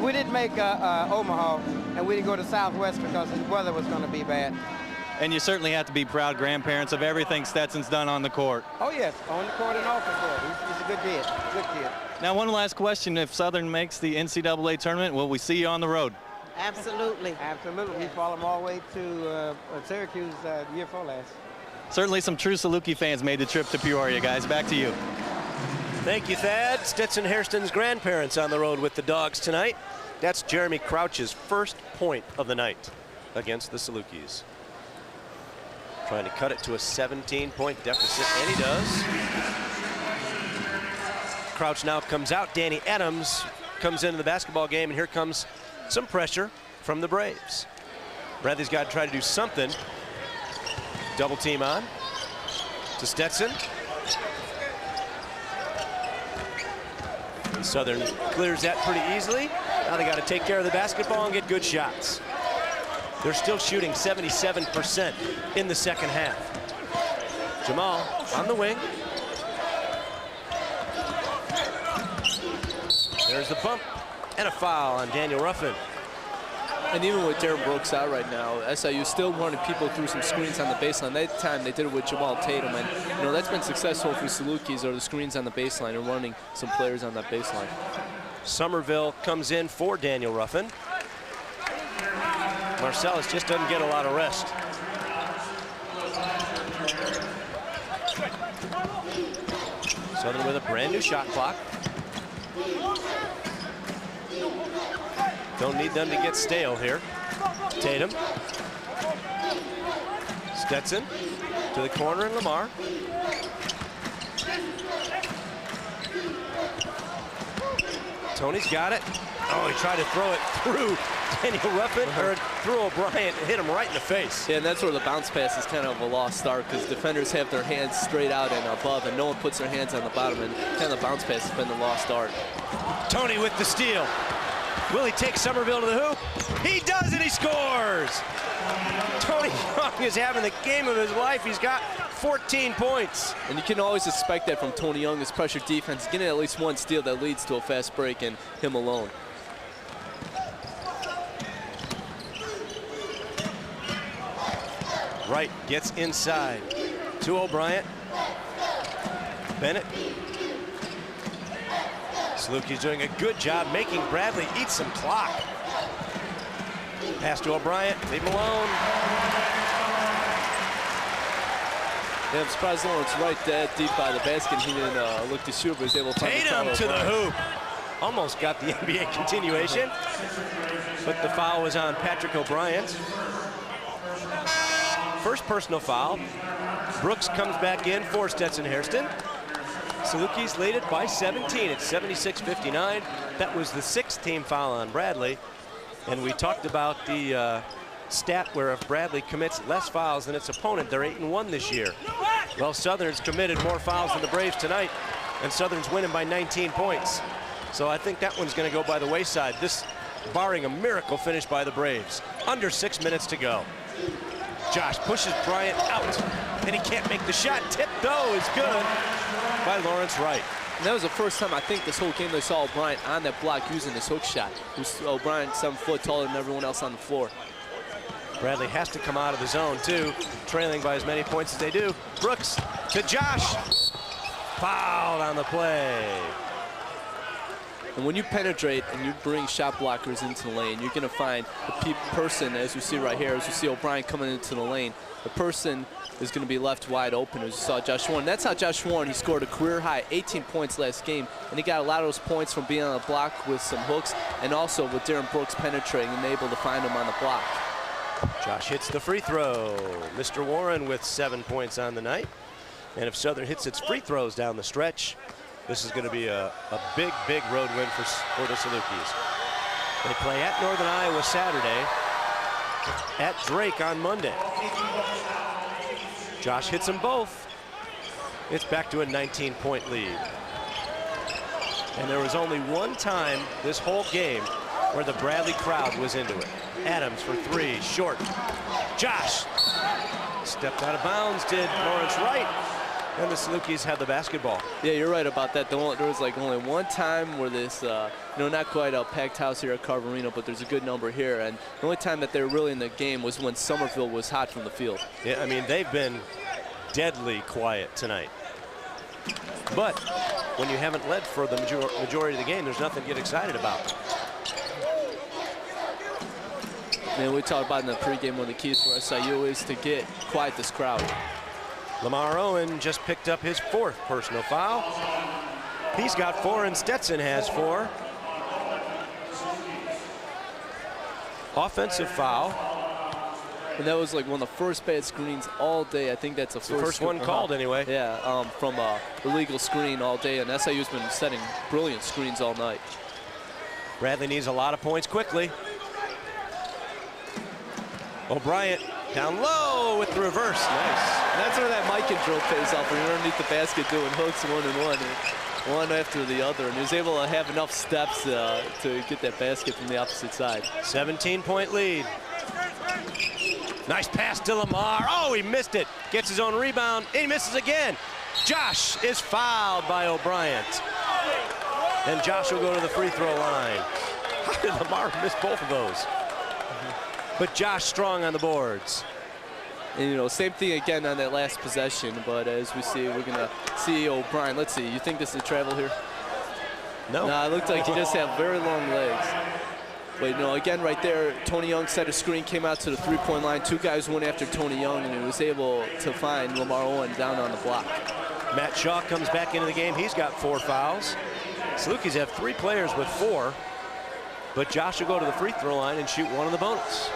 We didn't make Omaha, and we didn't go to Southwest because the weather was going to be bad.
And you certainly have to be proud grandparents of everything Stetson's done on the court.
Oh, yes, on the court and off the court. He's a good kid,
Now, one last question. If Southern makes the NCAA tournament, will we see you on the road?
Absolutely. Absolutely. We follow them all the way to Syracuse the year before last.
Certainly some true Saluki fans made the trip to Peoria, guys. Back to you.
Thank you, Thad. Stetson Hairston's grandparents on the road with the Dogs tonight. That's Jeremy Crouch's first point of the night against the Salukis. Trying to cut it to a 17-point deficit, and he does. Crouch now comes out. Danny Adams comes into the basketball game, and here comes some pressure from the Braves. Bradley's got to try to do something. Double team on to Stetson. Southern clears that pretty easily. Now they got to take care of the basketball and get good shots. They're still shooting 77% in the second half. Jamaal on the wing. There's the bump and a foul on Daniel Ruffin.
And even with Darren Brooks out right now, SIU still running people through some screens on the baseline. That time they did it with Jamaal Tatum, and you know that's been successful for Salukis, or the screens on the baseline and running some players on that baseline.
Somerville comes in for Daniel Ruffin. Marcellus just doesn't get a lot of rest. Southern with a brand new shot clock. Don't need them to get stale here. Tatum. Stetson to the corner and LaMar. Tony's got it. Oh, he tried to throw it through Daniel Ruffin, or through O'Brien, and hit him right in the face.
Yeah, and that's where the bounce pass is kind of a lost start, because defenders have their hands straight out and above, and no one puts their hands on the bottom, and kind of the bounce pass has been the lost start.
Tony with the steal. Will he take Somerville to the hoop? He does, and he scores! Tony Young is having the game of his life. He's got 14 points.
And you can always expect that from Tony Young, his pressure defense, getting at least one steal that leads to a fast break, and him alone.
Wright gets inside to O'Brien. Bennett. Saluki's doing a good job making Bradley eat some clock. Pass to O'Brien, leave him alone.
Yeah, I'm surprised Lawrence Wright dead deep by the basket. He didn't look to shoot, but was able to
Tatum to the hoop. Almost got the NBA continuation, but the foul was on Patrick O'Brien. First personal foul. Brooks comes back in for Stetson Hairston. Salukis lead it by 17. It's 76-59. That was the 6th team foul on Bradley. And we talked about the stat where if Bradley commits less fouls than its opponent, they're 8-1 this year. Well, Southern's committed more fouls than the Braves tonight, and Southern's winning by 19 points. So I think that one's going to go by the wayside. This barring a miracle finish by the Braves. Under 6 minutes to go. Josh pushes Bryant out, and he can't make the shot. Tip, though, is good by Lawrence Wright.
And that was the first time I think this whole game they saw O'Brien on that block using his hook shot. O'Brien 7 foot taller than everyone else on the floor.
Bradley has to come out of the zone, too, trailing by as many points as they do. Brooks to Josh. Fouled on the play.
And when you penetrate and you bring shot blockers into the lane, you're going to find the person, as we see right here, as we see O'Brien coming into the lane, the person is going to be left wide open, as you saw Josh Warren. That's how Josh Warren, he scored a career-high 18 points last game, and he got a lot of those points from being on the block with some hooks, and also with Darren Brooks penetrating and able to find him on the block.
Josh hits the free throw. Mr. Warren with 7 points on the night. And if Southern hits its free throws down the stretch, this is going to be a big, big road win for the Salukis. They play at Northern Iowa Saturday, at Drake on Monday. Josh hits them both. It's back to a 19-point lead. And there was only one time this whole game where the Bradley crowd was into it. Adams for 3, short. Josh stepped out of bounds, did Lawrence Wright. And the Salukis had the basketball.
Yeah, you're right about that. There was like only one time where this, not quite a packed house here at Carver Arena, but there's a good number here. And the only time that they were really in the game was when Somerville was hot from the field.
Yeah, I mean, they've been deadly quiet tonight. But when you haven't led for the majority of the game, there's nothing to get excited about.
Man, we talked about in the pregame one of the keys for SIU is to quiet this crowd.
LaMar Owen just picked up his 4th personal foul. He's got 4 and Stetson has 4. Offensive foul.
And that was like one of the first bad screens all day. I think that's the
first one called anyway.
Yeah, from a illegal screen all day, and SIU's been setting brilliant screens all night.
Bradley needs a lot of points quickly. O'Brien down low with the reverse. Nice.
And that's where that Mike and drill pays off. When you're underneath the basket doing hooks 1 and 1, one after the other, and he was able to have enough steps to get that basket from the opposite side.
17-point lead. Nice pass to LaMar. Oh, he missed it. Gets his own rebound. And he misses again. Josh is fouled by O'Brien. And Josh will go to the free throw line. How did LaMar miss both of those? But Josh strong on the boards.
And, same thing again on that last possession, but as we see, we're going to see O'Brien. Let's see, you think this is travel here?
No.
No, it looked like he just had very long legs. But, again, right there, Tony Young set a screen, came out to the three-point line. 2 guys went after Tony Young, and he was able to find LaMar Owen down on the block.
Matt Shaw comes back into the game. He's got 4 fouls. Salukis have 3 players with 4. But Josh will go to the free throw line and shoot 1 on the bonus.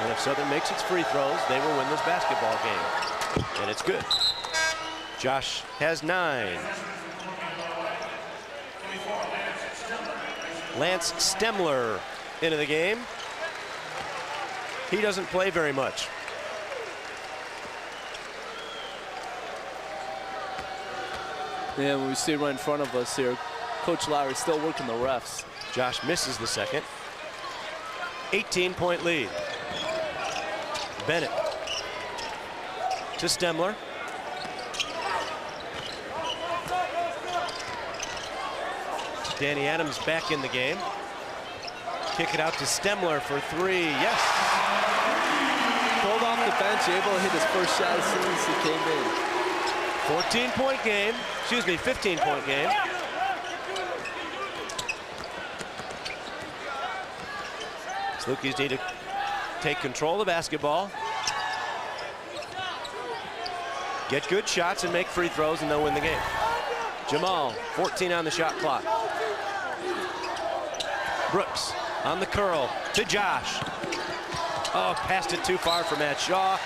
And if Southern makes its free throws, they will win this basketball game. And it's good. Josh has 9. Lance Stemler into the game. He doesn't play very much.
Yeah, when we see right in front of us here, Coach Lowery still working the refs.
Josh misses the second. 18-point lead. Bennett to Stemler. Danny Adams back in the game. Kick it out to Stemler for 3. Yes.
Pulled off the bench, able to hit his first shot as soon as he came in.
14-point game, 15-point game. Salukis need to take control of the basketball, get good shots and make free throws, and they'll win the game. Jamaal, 14 on the shot clock. Brooks on the curl to Josh. Oh, passed it too far for Matt Shaw.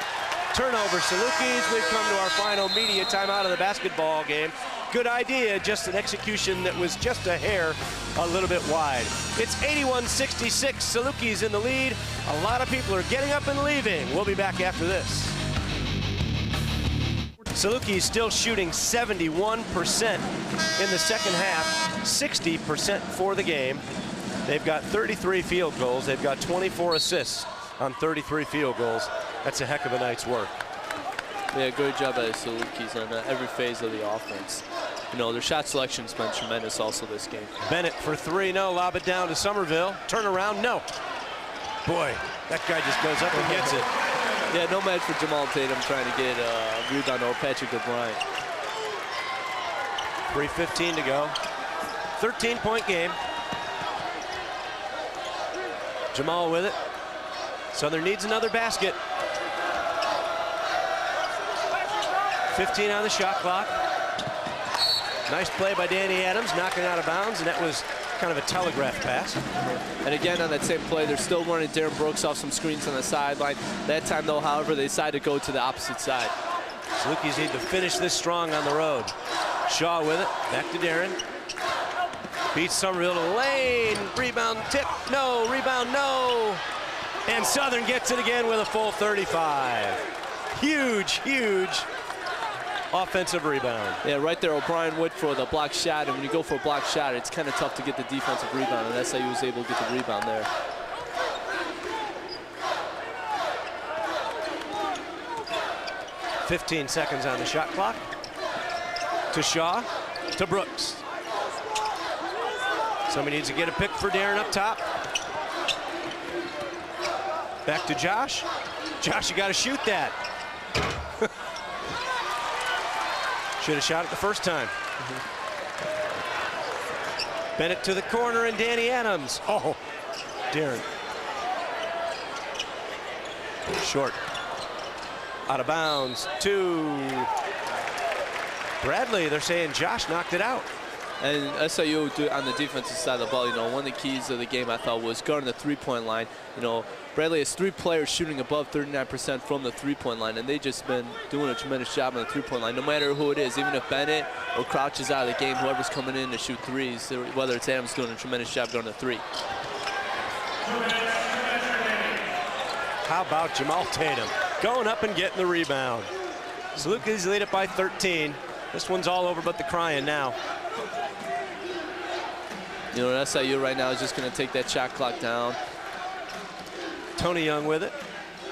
Turnover, Salukis. We've come to our final media timeout of the basketball game. Good idea, just an execution that was just a hair a little bit wide. It's 81-66, Salukis in the lead. A lot of people are getting up and leaving. We'll be back after this. Salukis still shooting 71% in the second half, 60% for the game. They've got 33 field goals. They've got 24 assists on 33 field goals. That's a heck of a night's work.
Yeah, good job by the Salukis on every phase of the offense. You know, their shot selection's been tremendous also this game.
Bennett for three, no. Lob it down to Somerville. Turn around, no. Boy, that guy just goes up and gets it.
Yeah, no match for Jamaal Tatum trying to get a rebound over Patrick O'Brien.
3:15 to go. 13-point game. Jamaal with it. Southern needs another basket. 15 on the shot clock. Nice play by Danny Adams, knocking out of bounds, and that was kind of a telegraph pass.
And again, on that same play, they're still running Darren Brooks off some screens on the sideline. That time, though, however, they decided to go to the opposite side.
Salukis need to finish this strong on the road. Shaw with it, back to Darren. Beats Somerville to the lane. Rebound, tip, no. Rebound, no. And Southern gets it again with a full 35. Huge, huge offensive rebound.
Yeah, right there, O'Brien went for the block shot, and when you go for a block shot, it's kind of tough to get the defensive rebound, and SIU was able to get the rebound there.
.15 seconds on the shot clock. To Shaw, to Brooks. Somebody needs to get a pick for Darren up top. Back to Josh. Josh, you got to shoot that. Should have shot it the first time. Bennett to the corner and Danny Adams. Oh, Darren. Short. Out of bounds. To Bradley. They're saying Josh knocked it out.
And SIU on the defensive side of the ball, you know, one of the keys of the game I thought was guarding the three-point line. You know, Bradley has 3 players shooting above 39% from the three-point line, and they've just been doing a tremendous job on the three-point line, no matter who it is. Even if Bennett or Crouch is out of the game, whoever's coming in to shoot threes, whether it's Adams doing a tremendous job going to three.
How about Jamaal Tatum going up and getting the rebound? Salukis lead it by 13. This one's all over but the crying now.
You know, SIU right now is just going to take that shot clock down.
Tony Young with it.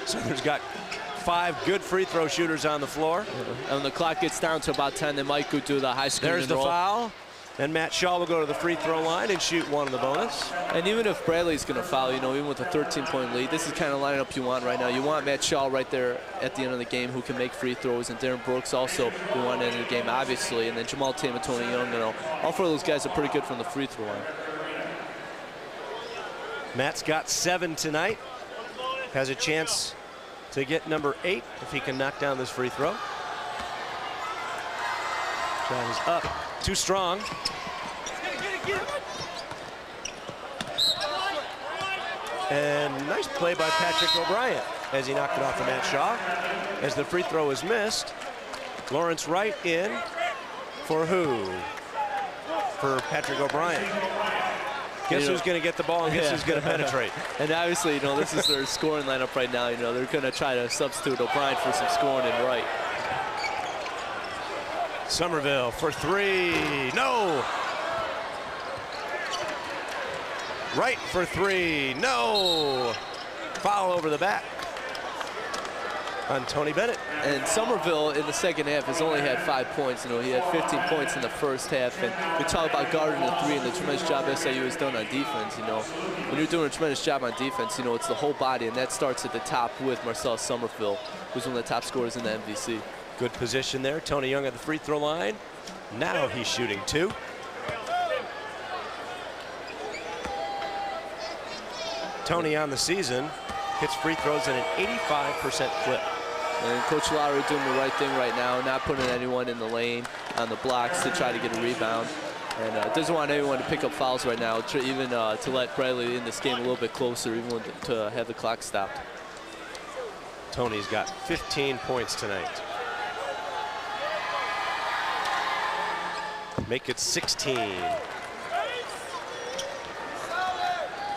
Southern's got 5 good free throw shooters on the floor.
And when the clock gets down to about 10, they might go to the high screen.
There's the
roll.
foul. And Matt Shaw will go to the free throw line and shoot one of the bonus.
And even if Bradley's going to foul, you know, even with a 13-point lead, this is kind of lineup you want right now. You want Matt Shaw right there at the end of the game who can make free throws, and Darren Brooks also you want at the end of the game, obviously. And then Jamaal Tatum and Tony Young, you know, all 4 of those guys are pretty good from the free throw line. Matt's
got 7 tonight. Has a chance to get number 8 if he can knock down this free throw. Shot is up. Too strong. And nice play by Patrick O'Brien as he knocked it off of Matt Shaw. As the free throw is missed, Lawrence Wright in for who? For Patrick O'Brien. Guess who's going to get the ball and guess who's going to penetrate.
And obviously, you know, this is their scoring lineup right now. You know, they're going to try to substitute O'Brien for some scoring and Wright.
Somerville for 3. No. Wright for 3. No. Foul over the back. on Tony Bennett.
And Somerville in the second half has only had 5 points. You know, he had 15 points in the first half. And we talk about guarding the three and the tremendous job SIU has done on defense. You know, when you're doing a tremendous job on defense, you know, it's the whole body, and that starts at the top with Marcellus Somerville, who's one of the top scorers in the MVC.
Good position there. Tony Young at the free throw line. Now he's shooting 2. Tony on the season hits free throws at an 85% clip.
And Coach Lowery doing the right thing right now, not putting anyone in the lane on the blocks to try to get a rebound. And doesn't want anyone to pick up fouls right now, even to let Bradley in this game a little bit closer, even to have the clock stopped.
Tony's got 15 points tonight. Make it 16.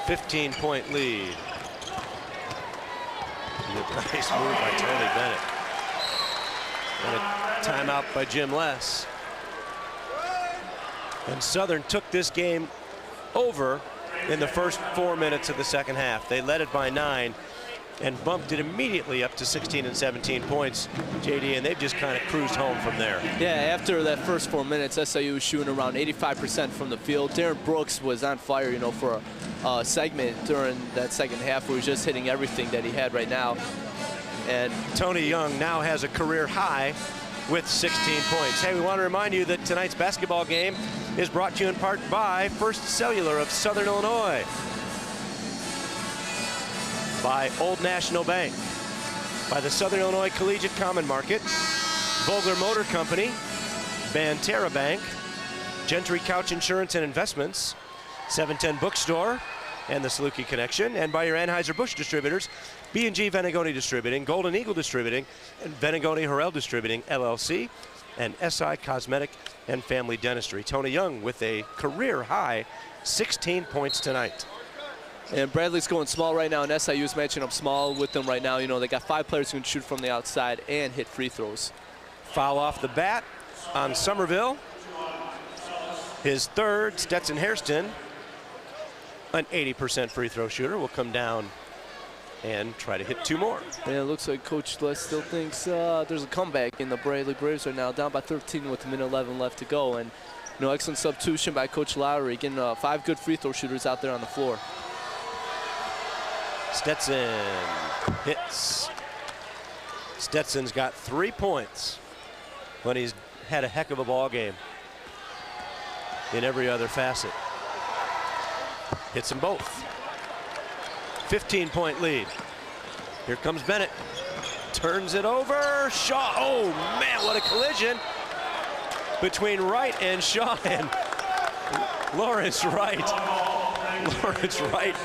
15-point lead. Nice move by Tony Bennett. And a timeout by Jim Less. And Southern took this game over in the first 4 minutes of the second half. They led it by 9 and bumped it immediately up to 16 and 17 points, JD, and they've just kind of cruised home from there.
Yeah, after that first 4 minutes, SIU was shooting around 85% from the field. Darren Brooks was on fire, you know, for a segment during that second half where he was just hitting everything that he had right now.
And Tony Young now has a career high with 16 points. Hey, we want to remind you that tonight's basketball game is brought to you in part by First Cellular of Southern Illinois, by Old National Bank, by the Southern Illinois Collegiate Common Market, Vogler Motor Company, Banterra Bank, Gentry Couch Insurance and Investments, 710 Bookstore, and the Saluki Connection, and by your Anheuser-Busch distributors, B&G Venegoni Distributing, Golden Eagle Distributing, and Venegoni Harrell Distributing, LLC, and SI Cosmetic and Family Dentistry. Tony Young with a career high 16 points tonight.
And Bradley's going small right now, and SIU's matching up small with them right now. You know, they got 5 players who can shoot from the outside and hit free throws.
Foul off the bat on Somerville. His third, Stetson Hairston, an 80% free throw shooter, will come down and try to hit 2 more.
And it looks like Coach Les still thinks there's a comeback in the Bradley Braves right now, down by 13 with a minute 11 left to go. And, you know, excellent substitution by Coach Lowery, getting 5 good free throw shooters out there on the floor.
Stetson hits. Stetson's got 3 points, but he's had a heck of a ball game in every other facet. Hits them both. 15-point lead. Here comes Bennett. Turns it over. Shaw. Oh, man, what a collision between Wright and Shaw. And Lawrence Wright. Lawrence Wright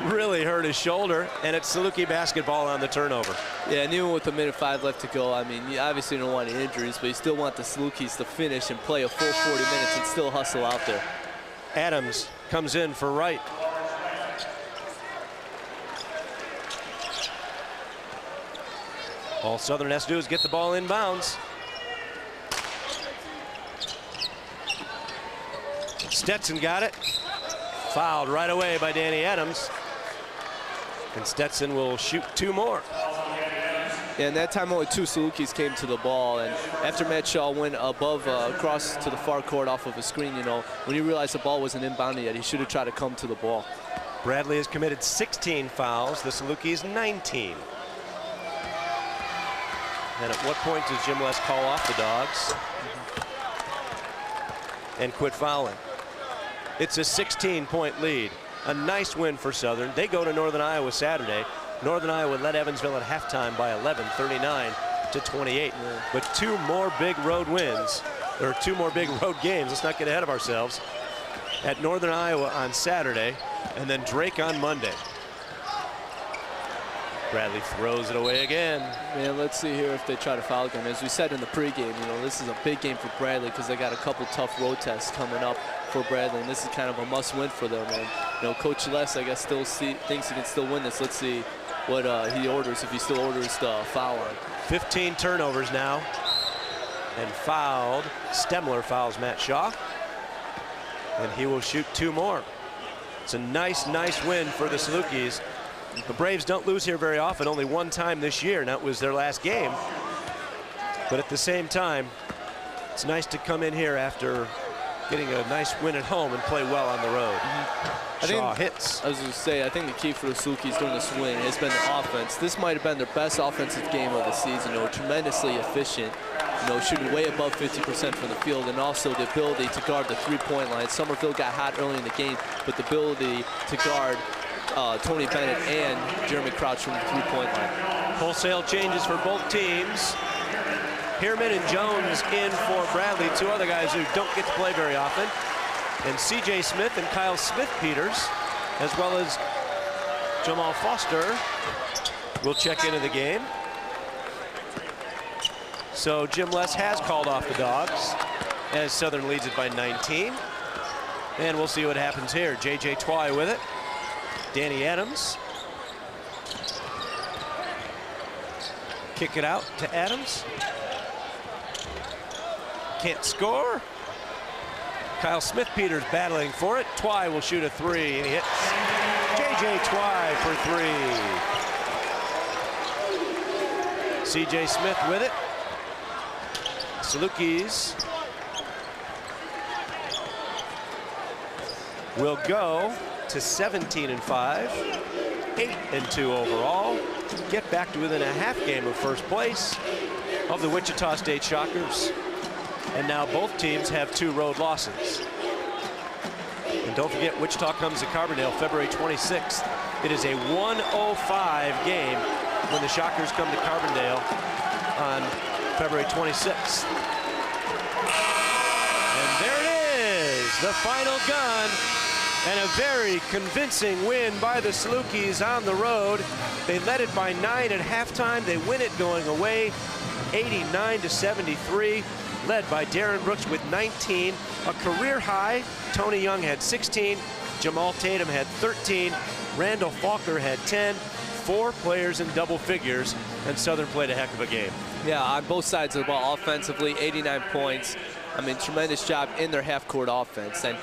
really hurt his shoulder, and it's Saluki basketball on the turnover.
Yeah, and even with a minute 5 left to go, I mean, you obviously don't want any injuries, but you still want the Salukis to finish and play a full 40 minutes and still hustle out there.
Adams comes in for Wright. All Southern has to do is get the ball inbounds. Stetson got it. Fouled right away by Danny Adams. And Stetson will shoot 2 more.
Yeah, and that time only 2 Salukis came to the ball. And after Matt Shaw went above, across to the far court off of a screen, you know, when he realized the ball wasn't inbounded yet, he should have tried to come to the ball.
Bradley has committed 16 fouls. The Salukis 19. And at what point does Jim Les call off the dogs and quit fouling? It's a 16-point lead. A nice win for Southern. They go to Northern Iowa Saturday. Northern Iowa led Evansville at halftime by 11, 39-28. But 2 more big road wins, or 2 more big road games. Let's not get ahead of ourselves. At Northern Iowa on Saturday, and then Drake on Monday. Bradley throws it away again.
Man, let's see here if they try to foul again. As we said in the pregame, you know, this is a big game for Bradley because they got a couple tough road tests coming up for Bradley, and this is kind of a must-win for them. And, you know, Coach Les, I guess, still thinks he can still win this. Let's see what he orders, if he still orders the foul on.
15 turnovers now. And fouled. Stemler fouls Matt Shaw. And he will shoot 2 more. It's a nice, nice win for the Salukis. The Braves don't lose here very often, only one time this year, and that was their last game. But at the same time, it's nice to come in here after getting a nice win at home and play well on the road. Shaw hits.
I was going to say, I think the key for the Salukis during this win has been the offense. This might have been their best offensive game of the season. Tremendously efficient, shooting way above 50% from the field, and also the ability to guard the three-point line. Somerville got hot early in the game, but the ability to guard Tony Bennett and Jeremy Crouch from the three-point line.
Wholesale changes for both teams. Pearman and Jones in for Bradley, two other guys who don't get to play very often. And C.J. Smith and Kyle Smith-Peters, as well as Jamal Foster, will check into the game. So Jim Les has called off the Dogs as Southern leads it by 19. And we'll see what happens here. J.J. Twy with it. Danny Adams. Kick it out to Adams. Can't score. Kyle Smith-Peters battling for it. Twy will shoot a three, and he hits. J.J. Twy for three. C.J. Smith with it. Salukis will go to 17-5, 8-2 overall. Get back to within a half game of first place of the Wichita State Shockers. And now both teams have 2 road losses. And don't forget, Wichita comes to Carbondale February 26th. It is a 1:05 game when the Shockers come to Carbondale on February 26th. And there it is, the final gun, and a very convincing win by the Salukis on the road. They led it by 9 at halftime. They win it going away, 89-73. Led by Darren Brooks with 19, a career high. Tony Young had 16, Jamaal Tatum had 13, Randall Falker had 10, 4 players in double figures, and Southern played a heck of a game.
Yeah, on both sides of the ball, offensively, 89 points. I mean, tremendous job in their half-court offense. And,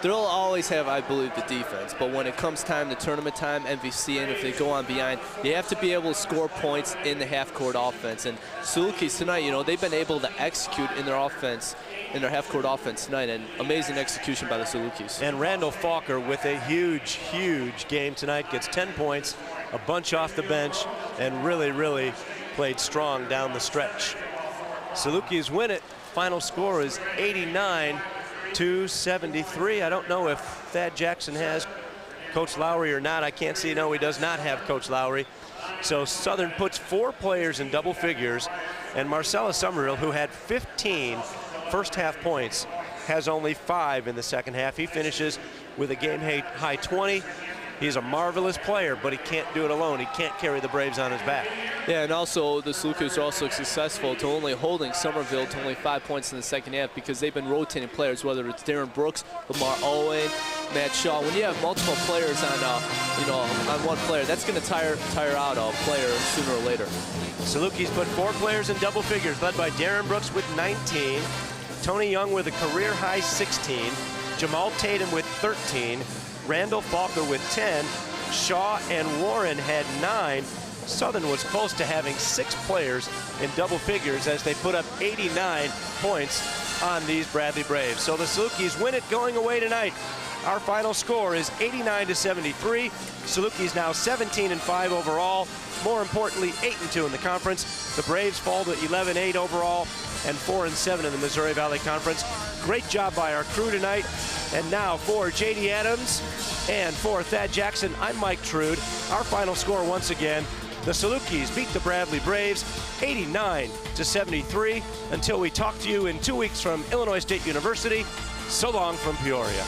they'll always have, I believe, the defense. But when it comes time to tournament time, MVC, and if they go on behind, you have to be able to score points in the half-court offense. And Salukis tonight, they've been able to execute in their offense, in their half-court offense tonight, and amazing execution by the Salukis.
And Randall Falker with a huge, huge game tonight, gets 10 points, a bunch off the bench, and really, really played strong down the stretch. Salukis win it. Final score is 89-73. I don't know if Thad Jackson has Coach Lowery or not. I can't see. No, he does not have Coach Lowery. So Southern puts 4 players in double figures, and Marcellus Summerhill, who had 15 first half points, has only 5 in the second half. He finishes with a game high 20. He's a marvelous player, but he can't do it alone. He can't carry the Braves on his back.
Yeah, and also the Salukis are also successful to only holding Somerville to only 5 points in the second half, because they've been rotating players, whether it's Darren Brooks, LaMar Owen, Matt Shaw. When you have multiple players on, on one player, that's going to tire out a player sooner or later.
Salukis put 4 players in double figures, led by Darren Brooks with 19, Tony Young with a career high 16, Jamaal Tatum with 13, Randall Falker with 10, Shaw and Warren had 9. Southern was close to having 6 players in double figures as they put up 89 points on these Bradley Braves. So the Salukis win it going away tonight. Our final score is 89-73. Salukis now 17-5 overall. More importantly, 8-2 in the conference. The Braves fall to 11-8 overall and 4-7 in the Missouri Valley Conference. Great job by our crew tonight. And now for J.D. Adams and for Thad Jackson, I'm Mike Trude. Our final score once again, the Salukis beat the Bradley Braves 89-73. Until we talk to you in 2 weeks from Illinois State University, so long from Peoria.